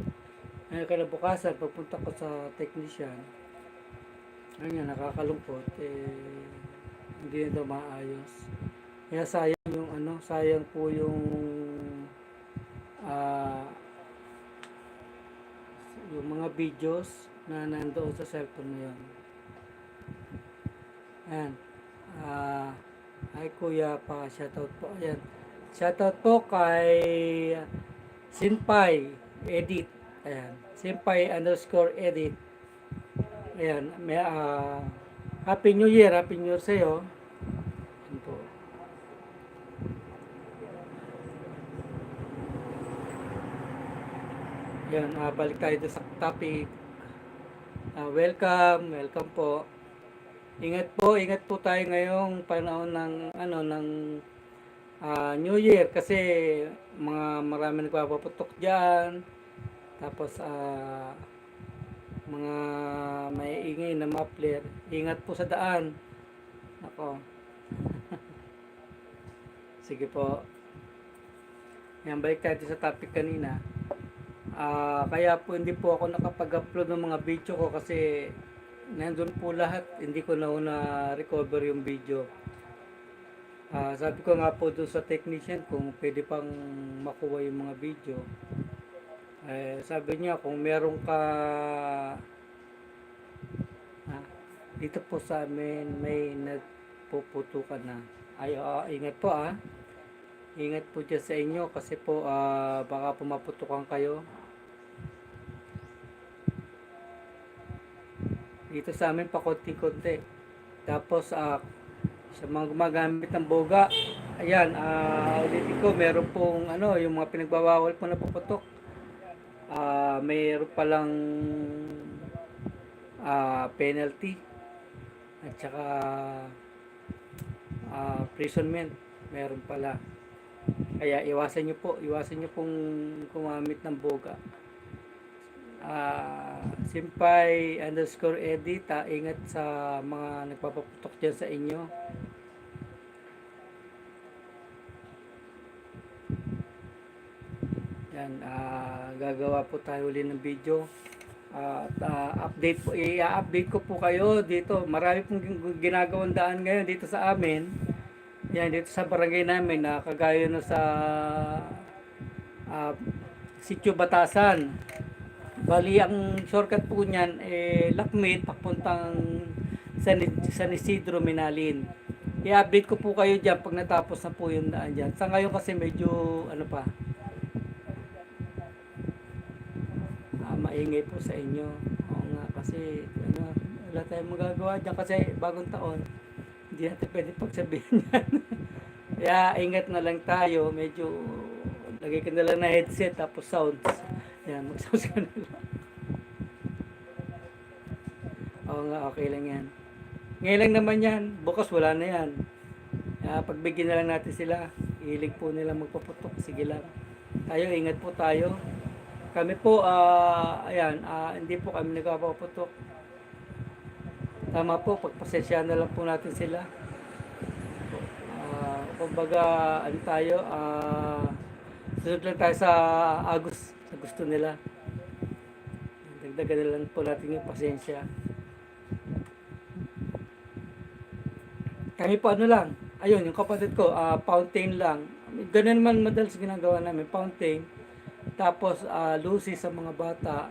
Ngayon kinabukasan, pagpunta ko sa technician, ayun, nakakalungkot, hindi na daw maayos. Kaya sayang yung sayang po ah, yung mga videos na nandoon sa cellphone na yun. Ayan. Hi Kuya, pa shoutout po. Ayan. Shoutout po kay Sinpay Edit. Ayan. Sinpay_edit. Ayan. Happy New Year. Happy New Year sa'yo. Ayan po. Ayan. Balik tayo doon sa topic. Welcome po. Ingat po tayo ngayong panahon ng New Year kasi marami nagpapaputok diyan. Tapos mga maiingay na muffler. Ingat po sa daan. Nako. Sige po. Yan, balik tayo sa topic kanina. Kaya po hindi po ako nakapag-upload ng mga video ko kasi nandun po lahat, hindi ko na recover yung video. Sabi ko nga po doon sa technician kung pwede pang makuha yung mga video. Sabi niya kung meron ka dito po sa amin may nagpuputukan na. Ingat po Ingat po dyan sa inyo kasi po baka pumaputukan kayo. Dito sa amin pa konti-konti. Tapos sa mga gumagamit ng boga, ayan, ulitin ko, meron pong yung mga pinagbabawal po na puputok. Mayroon palang penalty at saka imprisonment, meron pala. Kaya iwasan nyo pong gumamit ng boga. Simpay_edit, ingat sa mga nagpapaputok dyan sa inyo. Yan, gagawa po tayo ulit ng video. I-update ko po kayo dito. Marami pong ginagawang daan ngayon dito sa amin. Yan, dito sa barangay namin na kagaya na sa Sitio Batasan. Bali, ang shortcut po niyan, Lakmit, papuntang San Isidro, Minalin. I-update ko po kayo dyan pag natapos na po yung daan dyan. Sa ngayon kasi medyo, maingay po sa inyo. Oo nga, kasi, wala tayong magagawa dyan kasi bagong taon. Hindi natin pwede pagsabihin yan. Kaya, ingat na lang tayo. Medyo, lagay ka na lang na headset, tapos sounds. Yan, mag-sounds ka na lang. Oo nga, okay lang yan. Ngayon lang naman yan, bukas wala na yan. Pagbigyan na lang natin sila, hilig po nila magpaputok, sige lang. Tayo, ingat po tayo. Kami po, hindi po kami nagpapaputok. Tama po, pagpasensya na lang po natin sila. Kumbaga, sunod lang tayo sa Agos, sa gusto nila. Dagdagan na lang po natin yung pasensya. Kami po lang, ayun, yung kapatid ko, fountain lang. Ganun naman madalas ginagawa namin, fountain. Tapos, lucy sa mga bata.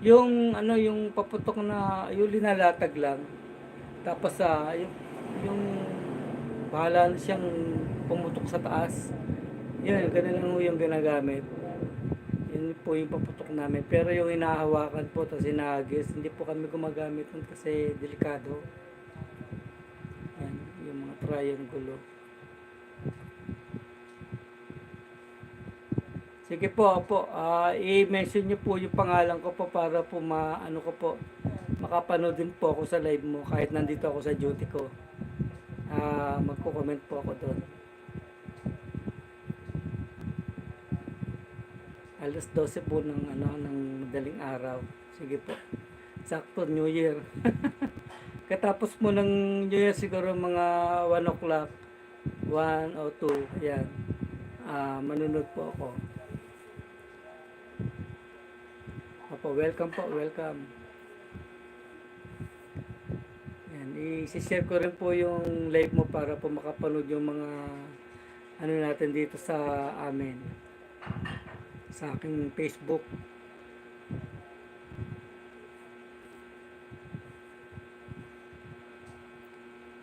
Yung, yung paputok na, yung linalatag lang. Tapos, yung bahala na siyang pumutok sa taas. Yun, ganun lang yung ginagamit. Yun po yung paputok namin. Pero yung inahawakan po, tapos inahagis, hindi po kami gumagamit nun kasi delikado. Yan, yung mga triangulo. Sige po, i-mention nyo po yung pangalan ko po para po makapanood din po ako sa live mo kahit nandito ako sa duty ko. Magko-comment po ako doon. Alas 12 po ng madaling araw. Sige po. Sakto New Year. katapos mo ng New Year siguro mga 1 o'clock, 1 o 2, ayan. Manunod po ako. Opo, welcome po, welcome. Yan, i-share ko rin po yung live mo para po makapanood yung mga ano natin dito sa amin. Sa aking Facebook.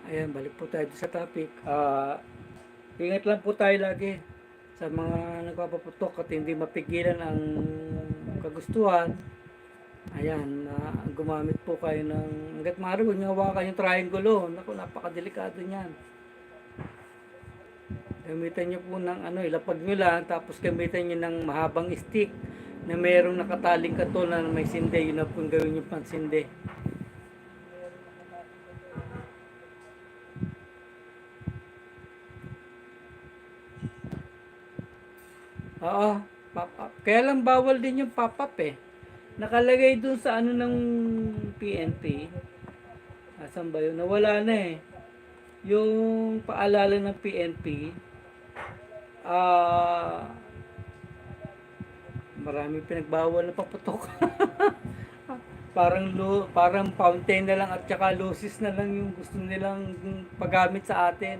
Ayan, balik po tayo sa topic. Ingat lang po tayo lagi sa mga nagpapaputok at hindi mapigilan ang kagustuhan. Ayan, gumamit po kayo ng hanggat maaari, huwag niyo hawakan yung triangle. Naku, napakadelikado niyan. Gamitan niyo po ng ilapag niyo lang, tapos gamitan niyo ng mahabang stick na mayroong nakataling katol na may sinde. Yun na po yung gawin niyo pansinde. Oo, pop-up. Kaya lang bawal din yung pop-up eh. Nakalagay dun sa ng PNP. Asan ba yun? Nawala na eh. Yung paalala ng PNP, marami pinagbawal na paputok. parang fountain na lang at saka lucis na lang yung gusto nilang paggamit sa atin.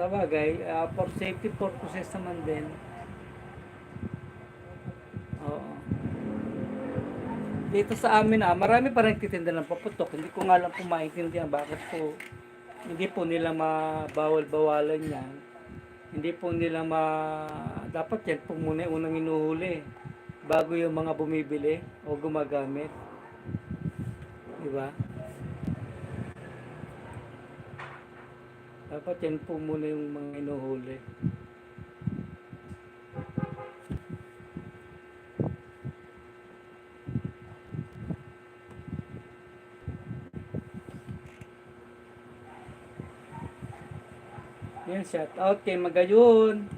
Sa bagay, for safety purposes naman din. Oo. Dito sa amin marami pa rin titinda ng paputok. Hindi ko nga lang po maintindihan bakit po hindi po nila mabawal-bawalan yan. Hindi po nila dapat yan po muna yung unang inuhuli bago yung mga bumibili o gumagamit. Diba? Dapat yan po muna yung mga inuhuli. Yan, shout out kay Magayon.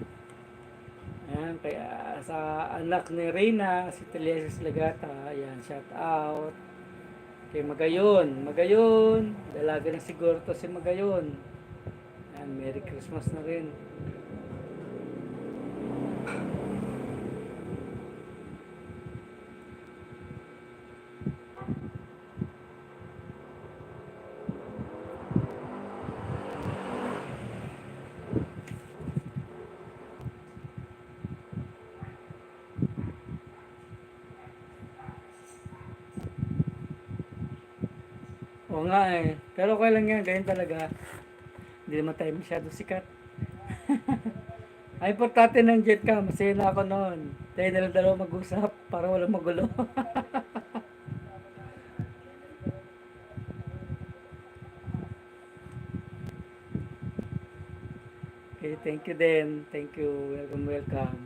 Ayan, kaya sa anak ni Reyna, si Telesis Lagata. Ayan, shout out kay Magayon. Magayon, dalaga na siguro to si Magayon. Ayan, Merry Christmas na rin. Oo nga eh. Pero okay lang yan. Ganyan talaga. Hindi naman tayo masyado sikat. Ay, importante ng jet ka. Masaya na ako noon. Tayo na lang dalawa mag-usap para walang magulo. Okay, thank you din. Thank you. Welcome, welcome.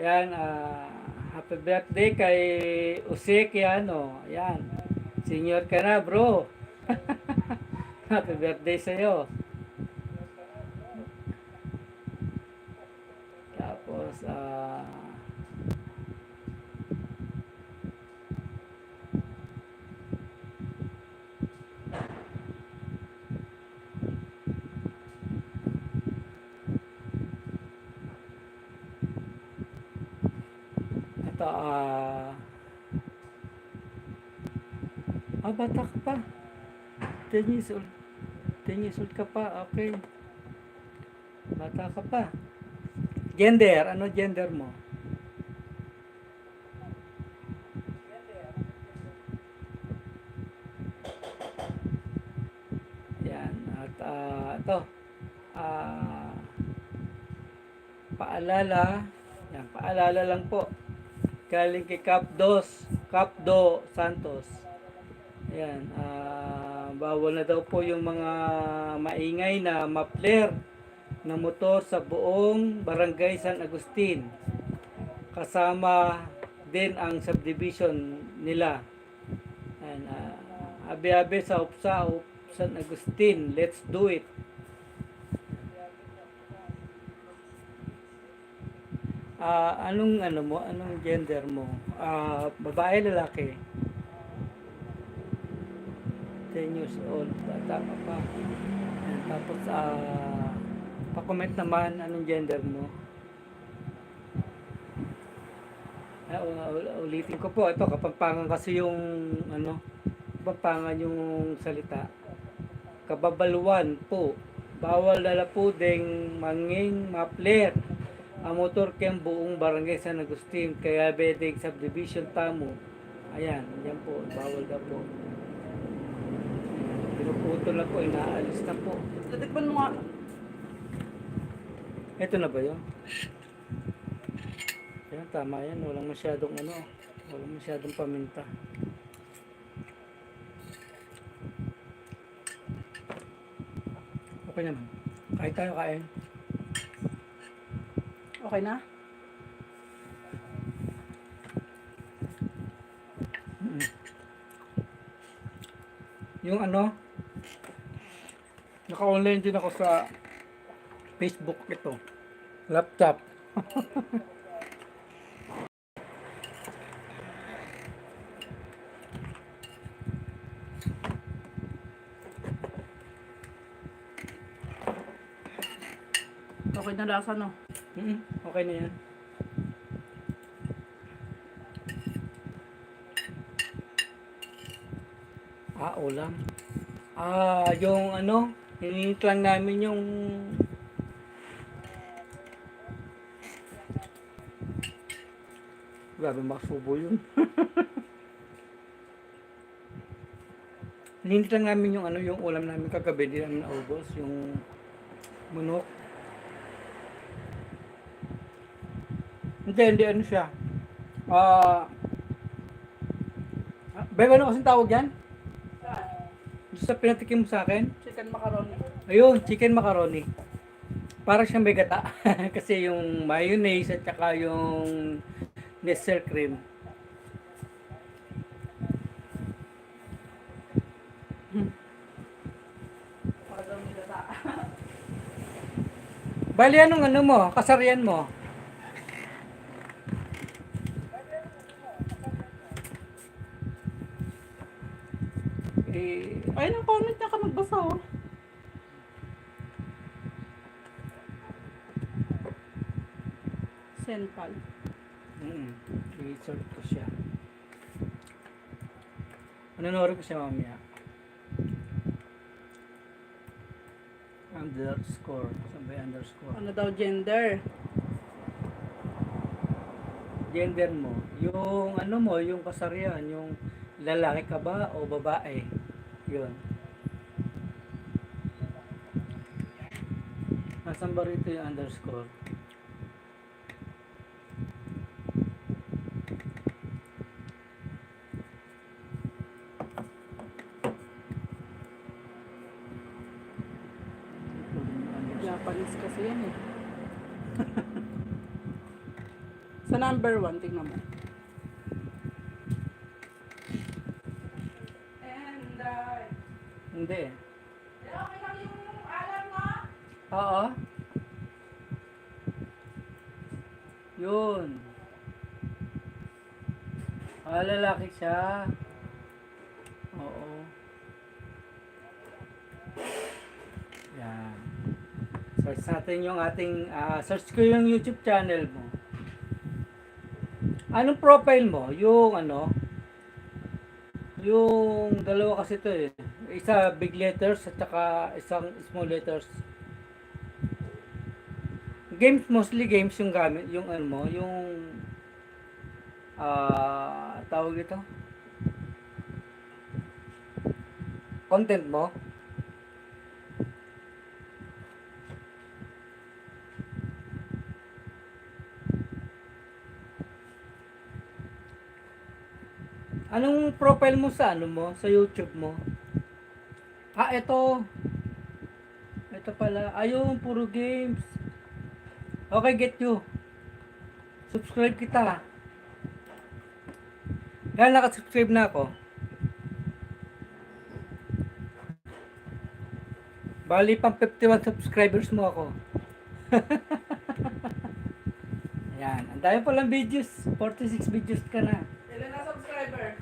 Yan, happy birthday kay Usek yan, Yan. Senior ka na, bro. Happy birthday sa'yo. Tapos, ito, bata ka pa. 10 years old. 10 years old ka pa, okay. Bata ka pa. Gender, ano gender mo? Yan, at ito, paalala, yan, paalala lang po. Galing kay Capdo Santos. Ayan, bawal na daw po yung mga maingay na mapler na motor sa buong barangay San Agustin. Kasama din ang subdivision nila. Yan, abi-abi, saup-saup, San Agustin, let's do it. Anong ano mo? Anong gender mo? Babae, lalaki? 10 years old, bata ka pa. Yan, tapos, pa-comment naman, anong gender mo? Ulitin ko po, ito, Kapampangan kasi yung, ano, Kapampangan yung salita. Kababaluan po. Bawal lalapudeng, manging, mapler. Ang motor kem buong barangay San Agustin, kaya bedeng subdivision tamo. Ayan, yan po, bawal na po. Pinuputol na po, inaalis na po. Tatikman mo nga. Ito na ba yun? Yan, tama yan. Walang masyadong ano, walang masyadong paminta. Okay naman. Kahit tayo kain. Okay na? Mm. Yung ano, naka-online din ako sa Facebook ito. Laptop. Okay na lasa, no? Okay na yan. Ulam. Yung ano, hininit lang namin yung grabe makasubo yun. Hininit lang namin yung ano, yung ulam namin kagabi, di namin naubos, yung manok. Hindi ano siya. Bebe, ano kasing tawag yan? Doon sa pinatikim mo sa akin? Chicken macaroni. Ayun, chicken macaroni. Para siyang may gata. Kasi yung mayonnaise at saka yung Nestle cream. Macaroni gata. Bali, anong ano mo? Kasarian mo? Ayun ang comment niya ka magbasa, oh. Senpal. I-sort ko siya. Manonood ko siya mamaya. Underscore. Saan ba yung underscore? Ano daw gender? Gender mo. Yung ano mo, yung kasarian, yung lalaki ka ba o babae? Yun. Nasaan ba rito yung underscore? Japanese kasi yan, eh. Sa number 1, tingnan mo. And, Hindi. okay lang yung alam mo? Oo. Yun. Lalaki siya. Oo. Yan. Search natin yung ating, search ko yung YouTube channel mo. Anong profile mo? Yung ano? Yung dalawa kasi to eh. Isa big letters at saka isang small letters. Games, mostly games yung gamit, yung ano mo, yung tawag ito. Content mo. Anong profile mo sa ano mo, sa YouTube mo? Ito. Ito pala. Ayun, puro games. Okay, get you. Subscribe kita. Dahil nakasubscribe na ako. Bali, pang 51 subscribers mo ako. Ayan. Ang dami palang videos. 46 videos ka na. Ilan na subscriber?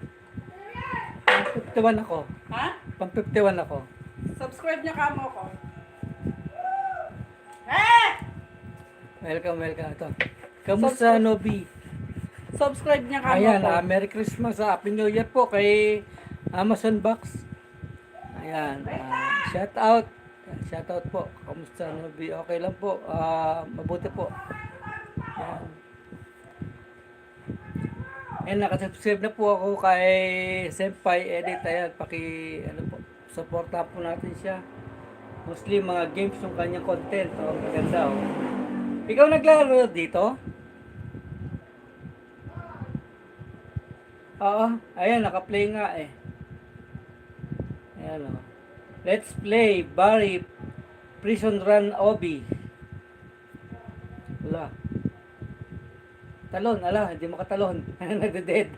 Pang 51 ako. Ha? Pang 51 ako. Subscribe niya kamo ko. Eh! Welcome, welcome. Ito. Kamusta, Nobi? Subscribe niya kamo Ayan, ko. Merry Christmas. Happy New Year po kay Amazon Box. Ayan, shout out. Shout out po. Kamusta, Nobi? Okay lang po. Mabuti po. Ayan. Ayan, nakasubscribe na po ako kay Senpai Edit. Ayan, supporta po natin siya. Mostly mga games yung kanyang content. Oh, maganda oh. Ikaw naglalaro dito? Oo. Ayan, naka-play nga eh. Ayan oh. Let's play Barry Prison Run Obi. Wala. Talon, hindi makatalon. Nagde-dead.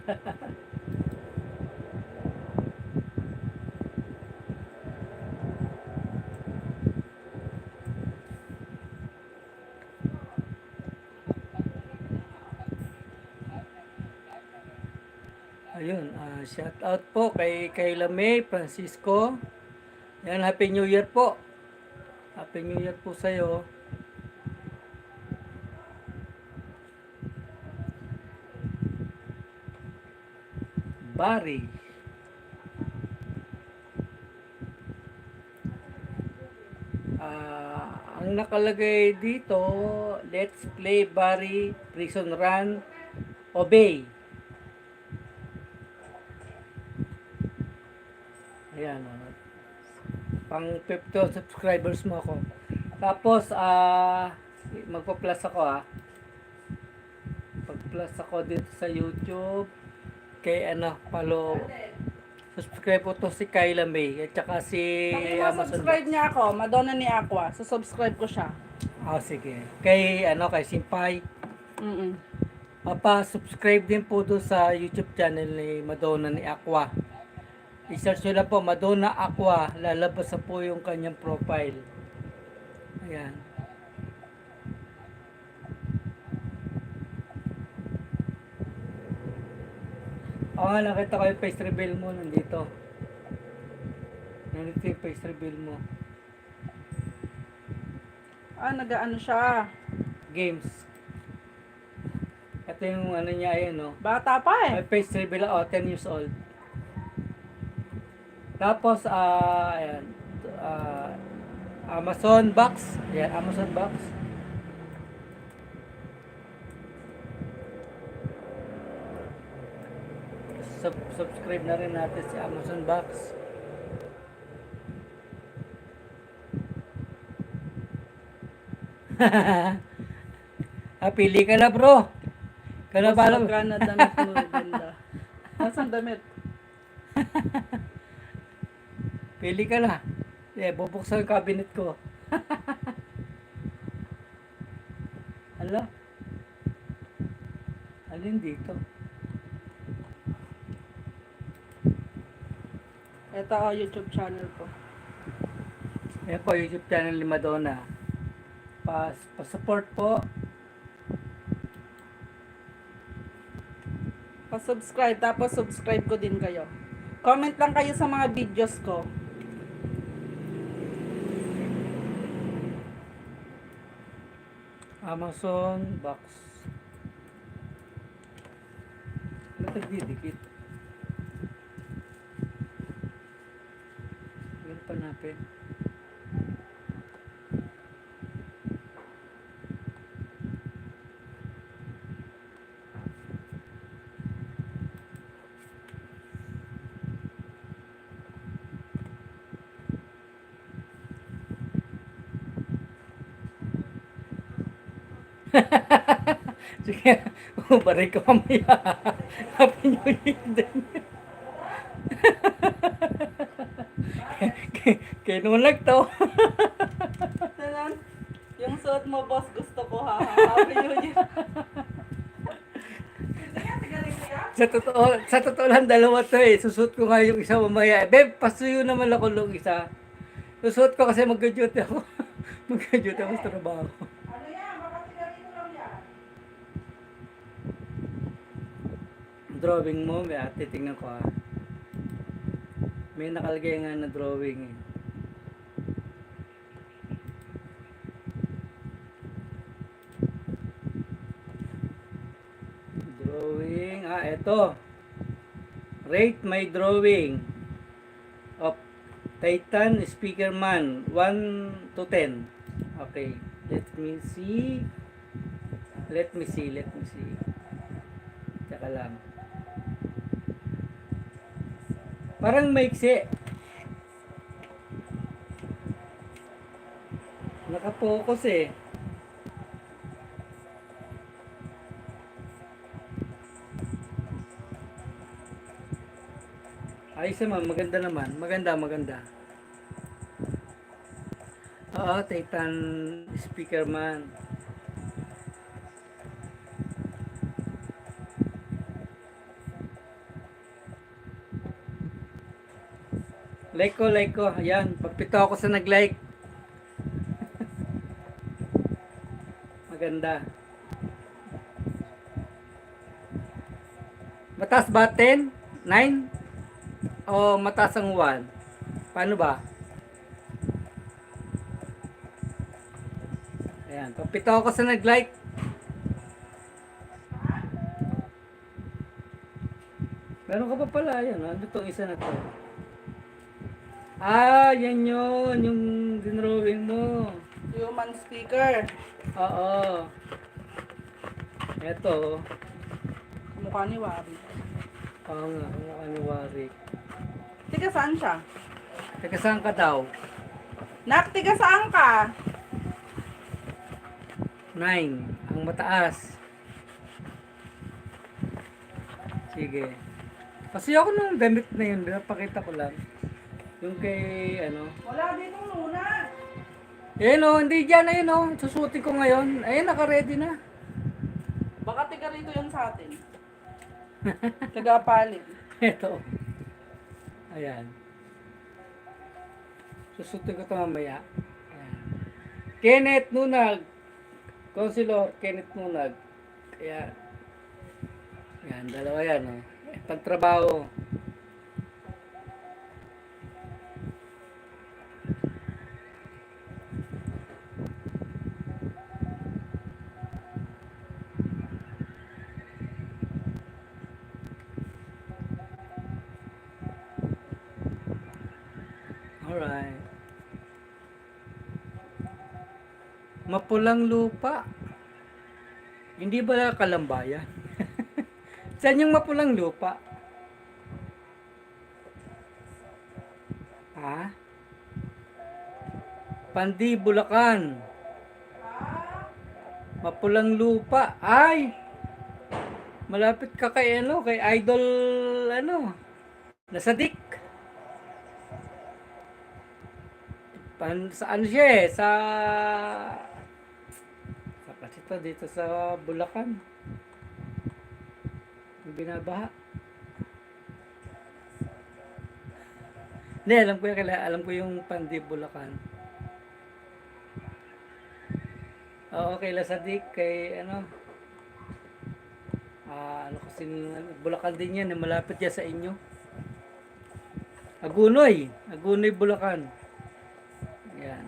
Ayun, shout out po kay Kayla May Francisco. Yan, Happy New Year po. Happy New Year po sa'yo. Barry. Ang nakalagay dito, let's play Barry Prison Run Obey. Ayan, pang 50 subscribers mo ako. Tapos, magpa-plus ako Pag-plus ako dito sa YouTube. Kay subscribe po to si Kyla May. At saka si Amazon. Subscribe niya ako, Madonna ni Aqua. So subscribe ko siya. Sige. Kay Simpay. Subscribe din po doon sa YouTube channel ni Madonna ni Aqua. I-search nyo lang po, Madonna Aqua. Lalabas na po yung kanyang profile. Ayan. Nakita ko yung face reveal mo nandito. Nandito yung face reveal mo. Nag-ano siya. Games. Ito yung niya, ayan no. Bata pa May face reveal, 10 years old. Tapos, ayan. Amazon Box. Ayan, Amazon Box. Subscribe na rin natin si Amazon Box. Pili ka na bro. Kana ba lang? Magkana damit mo, ganda. Nasaan damit? Pili ka na. Bubuksan yung cabinet ko. Hala. Alin dito? Ito YouTube channel ko. Ayan po, YouTube channel ni Madonna. Pa-support po. Pa-subscribe, tapos subscribe ko din kayo. Comment lang kayo sa mga videos ko. Amazon Box. Ba't nagdidikit? Ganun pa natin. Sige, ubaray ka mamaya. Happy New Year din. Kinulag to. Tanan, yung suot mo, boss, gusto ko ha. Happy New Year. Sa totoo lang dalawa to eh. Susut ko nga yung isa mamaya. Beb, pasuyo naman ako nung isa. Susuot ko kasi mag-duty ako. Mag-duty ako sa trabaho. Ano yan? Baka sigarito lang yan. Drawing mo, may ate, tingnan ko ha. May nakalagay nga na drawing eh. Drawing, eto. Rate my drawing of Titan Speaker Man 1 to 10. Okay, let me see. Let me see. Tsaka lang. Parang maiksi. Nakapokus eh. Ayos naman, maganda naman. Maganda. Oo, Titan Speaker Man. Like ko. Ayan, pagpito ako sa nag-like. Maganda. Mataas ba 10? 9? O mataas ang 1? Paano ba? Ayan, pagpito ako sa nag-like. Meron ka pa pala, ayan. Ano itong isa na to? Yan yun. Yung dinrawing mo. Human speaker. Oo. Eto. Mukha ni Wari. Oo nga, ang mukha ni Warwick. Tiga saan siya? Teka, saan ka daw? Nak, tiga saan ka? 9. Ang mataas. Sige. Kasi ako nung damit na yun, pinapakita ko lang. Yung kay, Wala din nung luna. Ayun o, hindi dyan, ayun o. Susutin ko ngayon. Ayun, naka-ready na. Baka tiga rito yun sa atin. Tagapalit. Ito. Ayan. Susutin ko ito mamaya. Ayan. Kenneth Nunag. Councilor Kenneth Nunag. Ayan. Ayan, dalawa yan o. Pagtrabaho. Alright. Mapulang lupa. Hindi ba Kalambayan? Saan yung mapulang lupa? Ha? Pandi, Bulacan. Mapulang lupa. Ay! Malapit ka kay kay Idol Nasadik. Saan siya eh? Sa kasi to dito sa Bulacan. Yung binabaha. Hindi, alam ko yung Pandi Bulacan. Oo, kay Lasadik, kay kasi Bulacan din yan, malapit yan sa inyo. Agunoy Bulacan. Yan.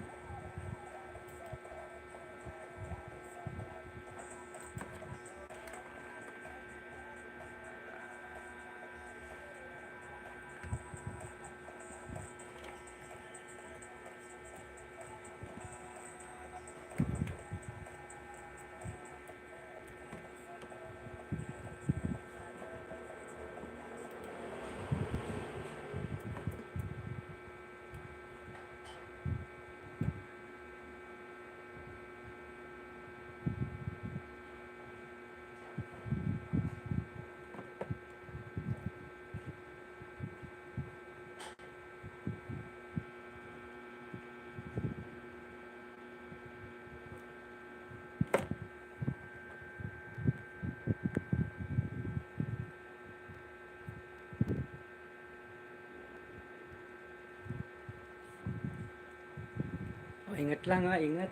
O, ingat lang ha, ingat.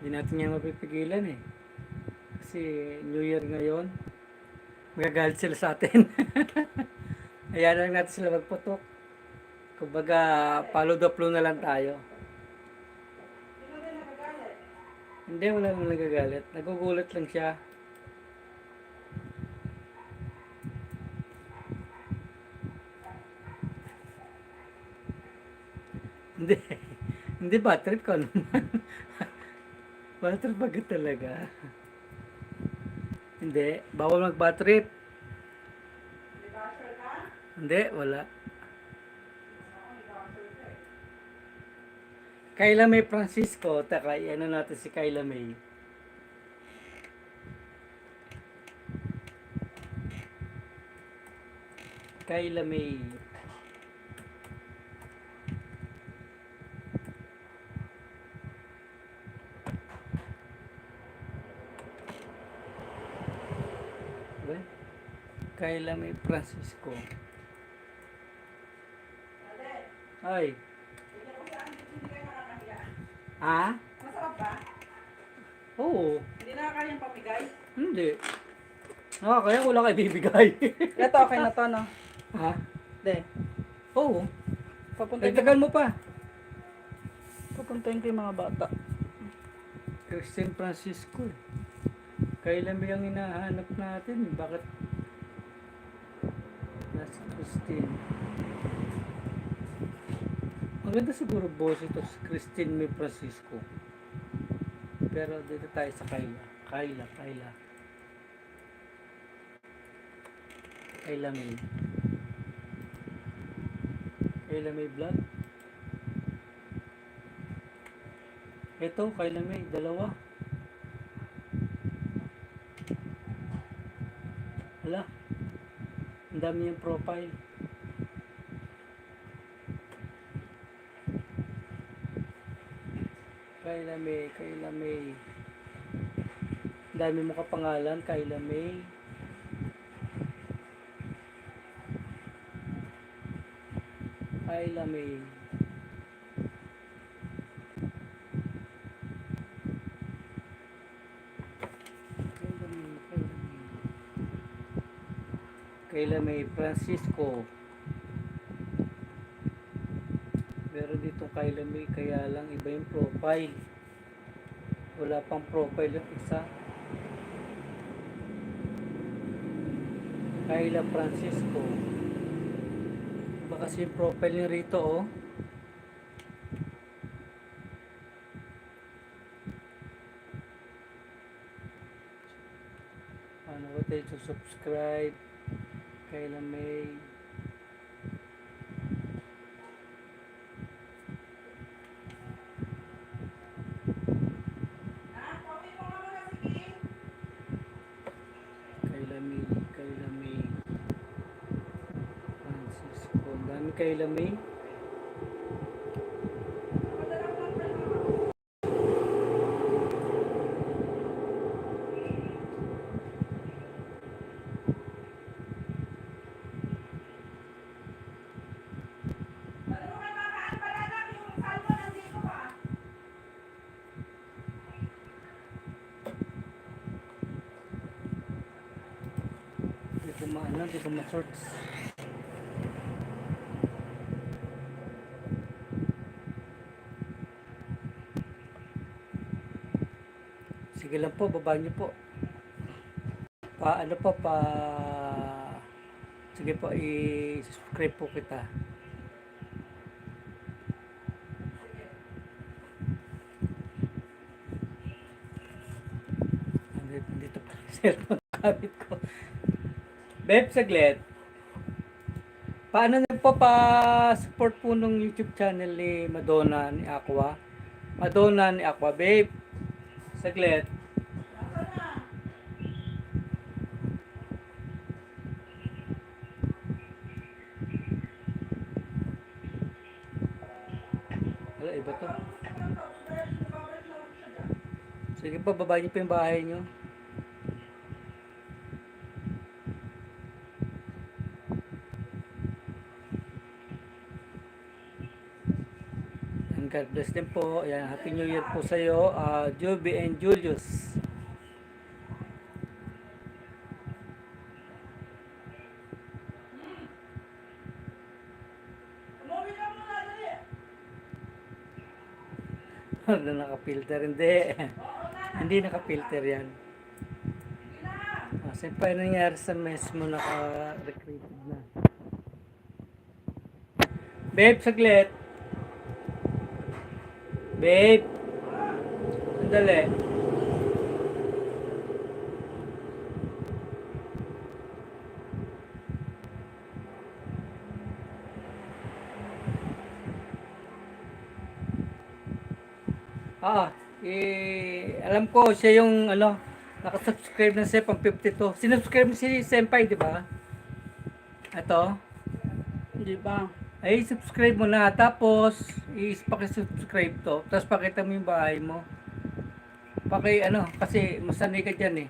Hindi natin yan mapipigilan eh. Kasi New Year ngayon, magagalit sila sa atin. Hayaan lang natin sila magputok. Kumbaga, follow the flow na lang tayo. Sino din nagagalit? Hindi, wala nang nagagalit. Nagugulat lang siya. Hindi. Hindi ba trip ko naman. Bad trip ba talaga? Hindi. Bawal mag-bad trip. Di ba sure ka? Hindi, wala. Oo, di ba sure ka eh. Kayla May Francisco. Taka, ano natin si Kayla May. Kayla May. Ba? Kayla May Francisco. Ate, Ay. bigyan ko sa amin hindi kayo nakakahiya. Ha? Masarap ba? Oo. Hindi nakakahiyang pamigay? Hindi. Kaya wala kayo bibigay. Ito, okay na to, no? Ha? De, Oo. papuntahin ko, Dagdagan mo pa. papuntahin ko yung mga bata. Christine Francisco. Kailan ba yung hinahanap natin? Bakit nasa Christine? Maganda siguro boss ito si Christine May Francisco. Pero dito tayo sa Kayla. Kayla May. Kayla May vlog. Ito, Kayla May, dalawa. Hala. Ang dami yung profile. Kayla May. Ang dami mo kapangalan, Kayla May. Kayla May. Kayla May Francisco. Pero dito Kayla May, kaya lang iba yung profile. Wala pang profile yung isa. Kayla Francisco. Iba kasi yung profile niya rito, oh. Paano ko tayo to subscribe? Kayla May. Ah, coffee mo nga muna si Kim. Kayla May. Francisco. Ang dami Kayla May. Padala ko lang pa yung mga Ano mo kay Makaan pala lang yung salmo nandito pa. Hindi ko maano, hindi ko ma-search. Sige lang po, baba niyo po. Sige po, i-subscribe po kita. Nandito pa yung cellphone gamit ko. Beb, saglit. Paano na po pa-support po nung YouTube channel ni Madonna ni Aqua? Madonna ni Aqua, babe. Saglit. Nasaan na? Wala, iba to. Gusto ko lang to. Babalik na lang siya dyan. Sige po, baba niyo po yung bahay niyo. God bless din po. Ayan, Happy New Year po sa iyo, Joby and Julius. Umuwi ka muna, dali. Ano naka-filter? Hindi. Hindi naka-filter yan. Siyempre, ano nangyari sa mess mo naka-recreated na? Babe, saglit. Babe. Sandali. Alam ko siya yung naka-subscribe na siya pang 52. Sinubscribe mo si Senpai, di ba? Ito. Hindi pa. Ay, subscribe mo na. Tapos, paki-subscribe to. Tapos, pakita mo yung bahay mo. Kasi masanay ka dyan eh.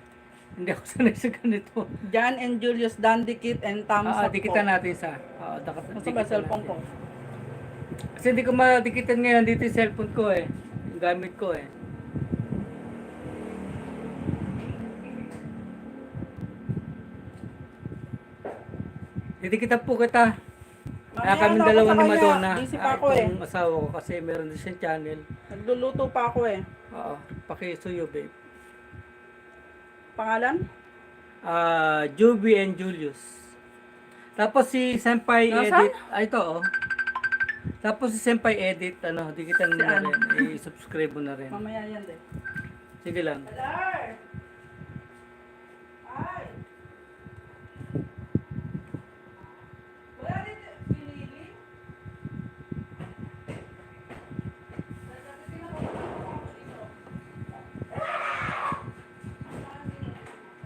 Hindi ako sanay sa ganito. Jan and Julius, Dan Dikit and Thumbs up Dikitan po. natin sa. Nasa ba cellphone ko? Kasi hindi ko madikitan ngayon dito yung cellphone ko eh. Yung gamit ko eh. Didikitan po kita. Kaya Mamaya kami na ako dalawa sa ni kanya. Madonna. Busy pa ako eh. Itong asawa ko kasi meron din siyang channel. Nagluluto pa ako eh. Oo. Pakisuyo babe. Pangalan? Joby and Julius. Tapos si Senpai Nasaan? Edit. Ito oh. Tapos si Senpai Edit, dikitan mo na Saan? rin. I-subscribe mo na rin. Mamaya yan din. Sige lang. Ay! Wala dito pinili?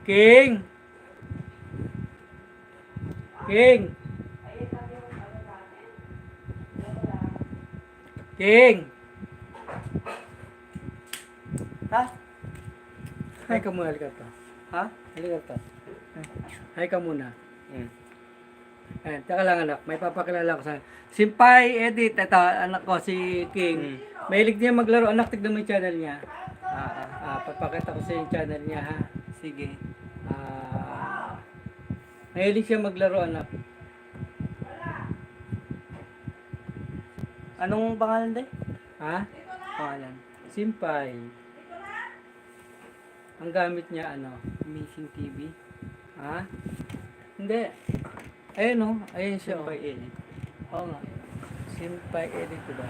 King! King! King! Ha? Hi ka muna, halika to. Ha? Halika to. Hi ka muna. Ayan, teka lang anak, may papakilala ko sa Senpai Edit, ito, anak ko si King. Mahilig niya maglaro, anak, tignan mo yung channel niya. Papakita ko sa yung channel niya ha. Sige. Mahilig siya maglaro, anak. Anong pangalan din? Ha? Pangalan. Senpai. Ang gamit niya Amazing TV. Ha? Hindi. Ayun o, ayun siya. Senpai Edit. Oo nga. Senpai Edit, diba?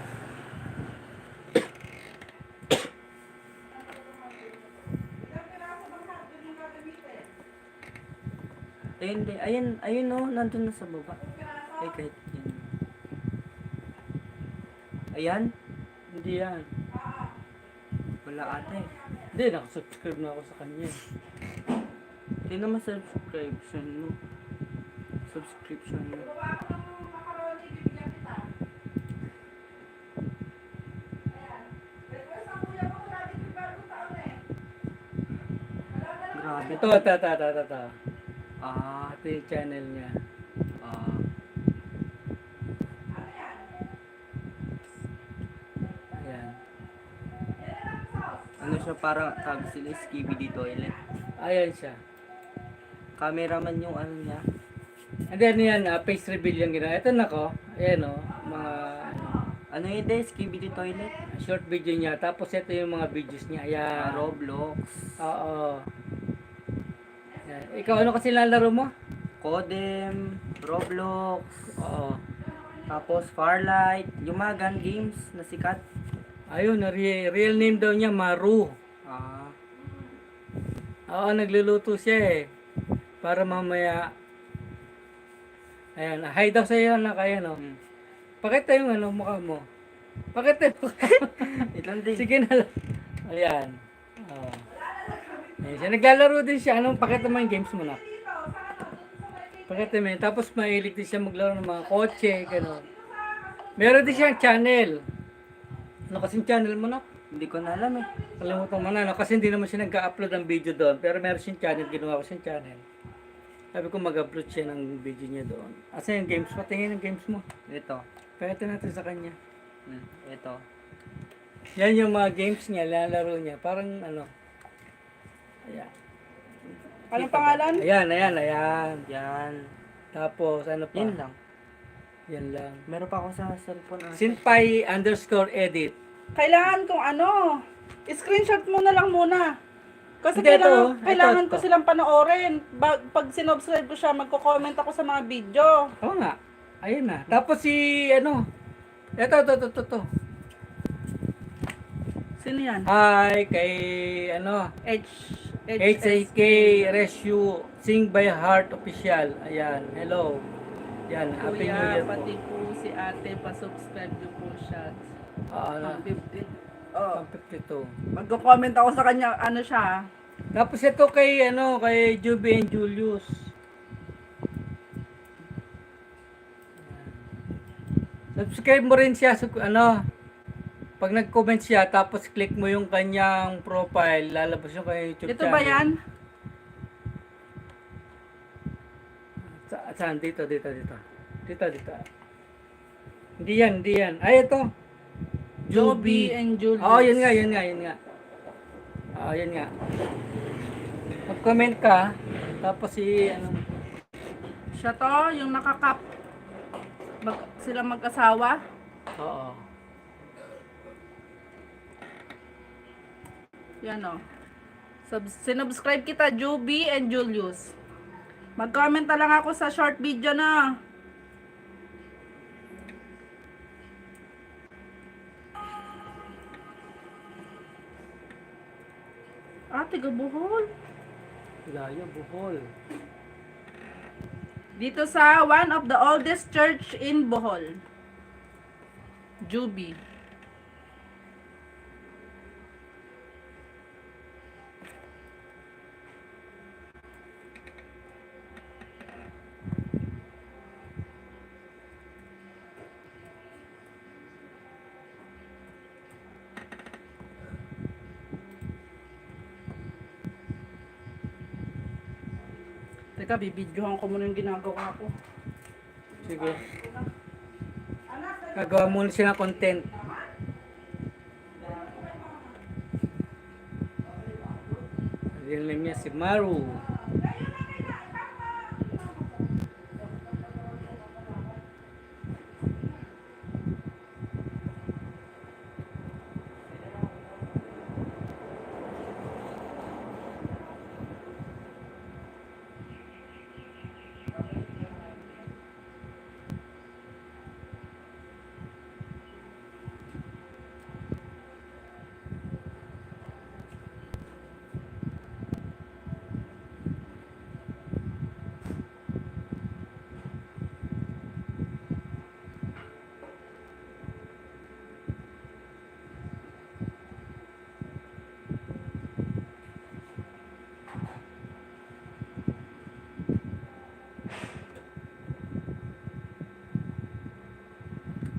Hindi. Ayun no, nandun na sa baba. Ay, kahit yan. Ayan? Hindi yan. Wala ate. Hindi, nakasubscribe na ako sa kanya. Hindi naman subscription mo. Subscription mo. Grabe. Ito. Ito yung channel niya. Ah. Ayan. Ano siya parang tawag sila Skibidi Toilet. Ayan siya. Cameraman yung ano niya. And then yan, face reveal yung ginawa. Ito na ko. Ayan o. Mga Ano yun din? Skibidi Toilet? short video niya. Tapos ito yung mga videos niya. Ayan. Roblox. Oo. Ayan. Ikaw, ano kasi lalaro mo? Codem. Roblox. Oo. Tapos Farlight. Yung mga gun games na sikat. Ayun, real name daw niya, Maru. Ah. Oo, nagluluto siya eh. Para mamaya. Ayan, hi daw sa iyo na kaya no. Pakita yung mukha mo. Pakita yung mukha mo. Ilan din. Sige na lang. Ayan. Oh. Ayan siya. Naglalaro din siya. Pakita mo yung games mo na. Pakita mo yun. Tapos mahilig din siya maglaro ng mga kotse. Gano'n. Meron din siyang channel. Ano kasing channel mo na? Hindi ko na alam eh. Kalimutan mo na. Kasi hindi naman siya nag-upload ng video doon. Pero meron siyang channel. Ginawa ko siyang channel. Sabi ko mag-upload siya ng video niya doon. Asa yung games mo? Tingin yung games mo. Ito. Pakita natin sa kanya. Ito. Yan yung mga games niya, lalaro niya. Parang ano. Ayan. Anong pangalan? Ayan. Yan. Tapos, ano pa? Yun lang. Yan lang. Meron pa ako sa cellphone. Sinpay_edit. Kailangan kong ano, screenshot mo na lang muna. Kasi Hindi, kailangan ito. ko silang panoorin. Pag sinubscribe ko siya, magko-comment ako sa mga video. Oo nga. Ayun na. Tapos si, ano, ito. Sino yan? Hi, kay, ano, HAK Rescue Sing by Heart Official. Ayan, hello. Yan, Happy New Kuya, Year po. pati po si ate, pa-subscribe niyo po siya. Ano, Pang 50. Oh, pang 52. magko-comment ako sa kanya, ano siya. Tapos ito kay, ano, kay Juby and Julius. Subscribe mo rin siya sa, ano, pag nag-comment siya, tapos click mo yung kanyang profile, lalabas yung kanyang YouTube Ito ba yan? Saan? Dito. Hindi yan. Ay, ito. Joby and Julius. Oh, yun nga. Oh, yun nga. Mag-comment ka, tapos si, ano, Siya to, yung nakakap. Sila mag-asawa. oo. Yan o. Sinubscribe kita, Juby and Julius. Mag-comment na lang ako sa short video na. Tiga Bohol. Layo, Bohol. Dito sa one of the oldest church in Bohol. Juby. Teka, bibidyohan ko muna yung ginagawa ko. Sige. Gagawa muna siya ng content. Real name niya si Maru.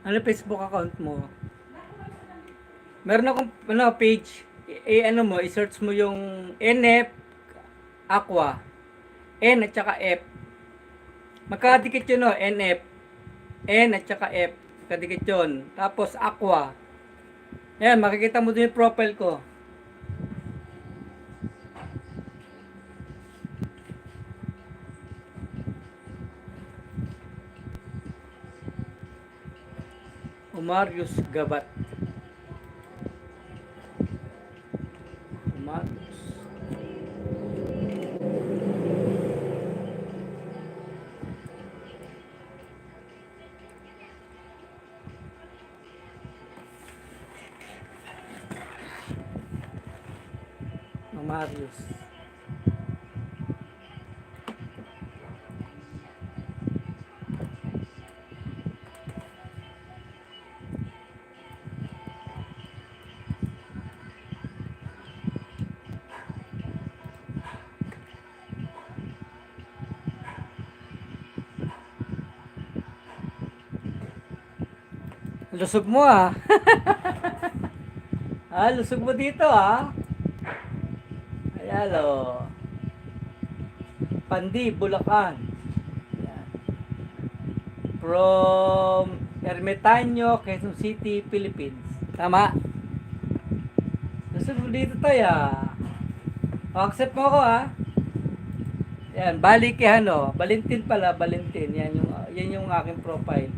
Ano Facebook account mo? Meron akong ano, page. Ano mo, i-search mo yung NF Aqua. N at saka F. Magkadikit yun, no? NF. N at saka F. Magkadikit yun. Tapos Aqua. Ayan, makikita mo din yung profile ko. Omarius Gabat. Omarius. Omarius. Lusog mo ah. Lusog mo dito ah. Ayan o. Pandi, Bulacan. Ayan. From Ermitaño, Quezon City, Philippines. Tama? Gusto mo dito tayo accept mo ako Yan, balik Valentin pala, Valentin. Yan yung aking profile.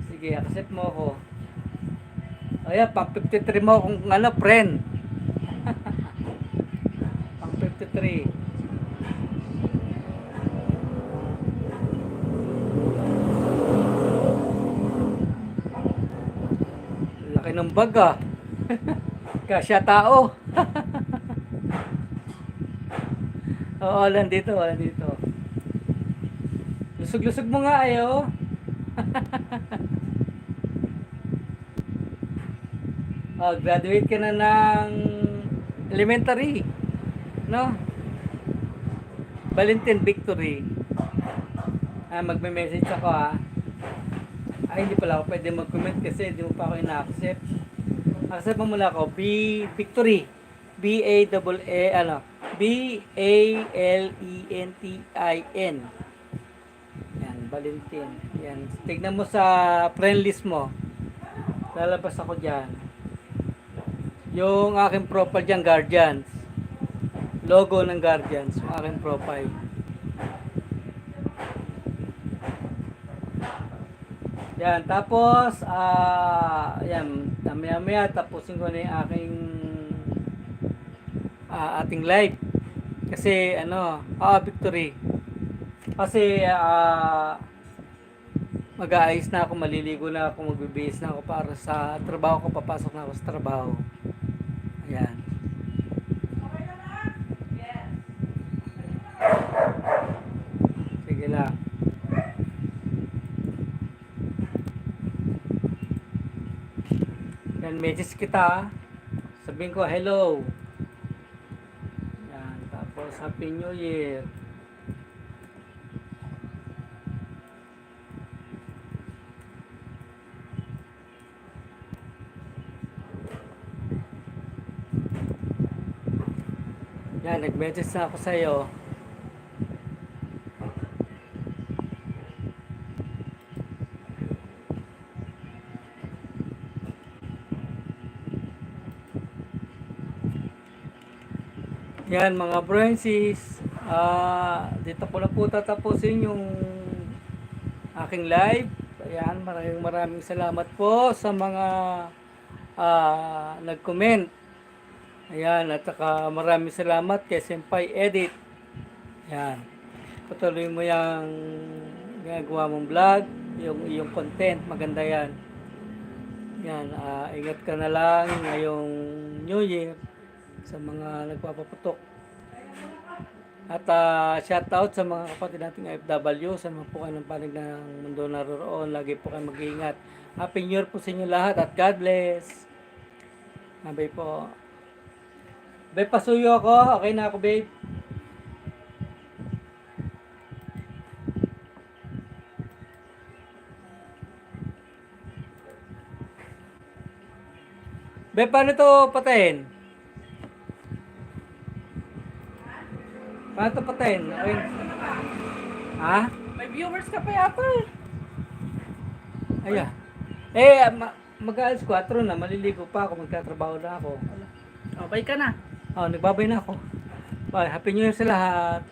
Sige, accept mo ako. Ayan, pang 53 mo kung friend. Pang 53. Laki ng bag Kasya tao. Oo, dito. Lusog-lusog mo nga ayo. Graduate ka na ng elementary. No? Valentin Victory. Magme-message ako hindi pala ako pwede mag-comment kasi hindi mo pa ako ina-accept. Accept mo muna ako. Victory. Valentin. Yan, Valentin. Yan. Tignan mo sa friend list mo. Lalabas ako dyan. Yung aking profile dyan, Guardians. Logo ng Guardians. Yung aking profile. Yan, tapos, yan, maya tapusin ko na yung ating live. Kasi, Victory. Kasi, mag-aayos na ako, maliligo na ako, magbibihis na ako para sa trabaho ko, papasok na ako sa trabaho. Ayan. Sige lang. Yan, message kita. Sabihin ko, hello. Yan, tapos Happy New Year. Yan, nag-message na ako sa'yo. Yan mga Brancies, dito ko na po tatapusin yung aking live. Ayan, maraming salamat po sa mga nag-comment. Ayan, at saka maraming salamat kay Senpai Edit. Ayan, patuloy mo yung ginagawa mong vlog, yung iyong content, maganda yan. Yan, ingat ka na lang ngayong New Year sa mga nagpapaputok. At shout out sa mga kapatid nating FW, sa mga po kayo ng panig ng mundo naroon, lagi po kayo mag-iingat. Happy New Year po sa inyo lahat at God bless. Mabay po. Babe, pasuyo ako. Okay na ako, babe. Babe, paano to patayin? Paano to patayin? Okay. Ha? May viewers ka pa yata Ayan. Mag-aalas 4 na. Maliligo pa ako. Magtatrabaho na ako. Bye ka na. Nagbabay na ako. Bye. Happy New Year sa lahat.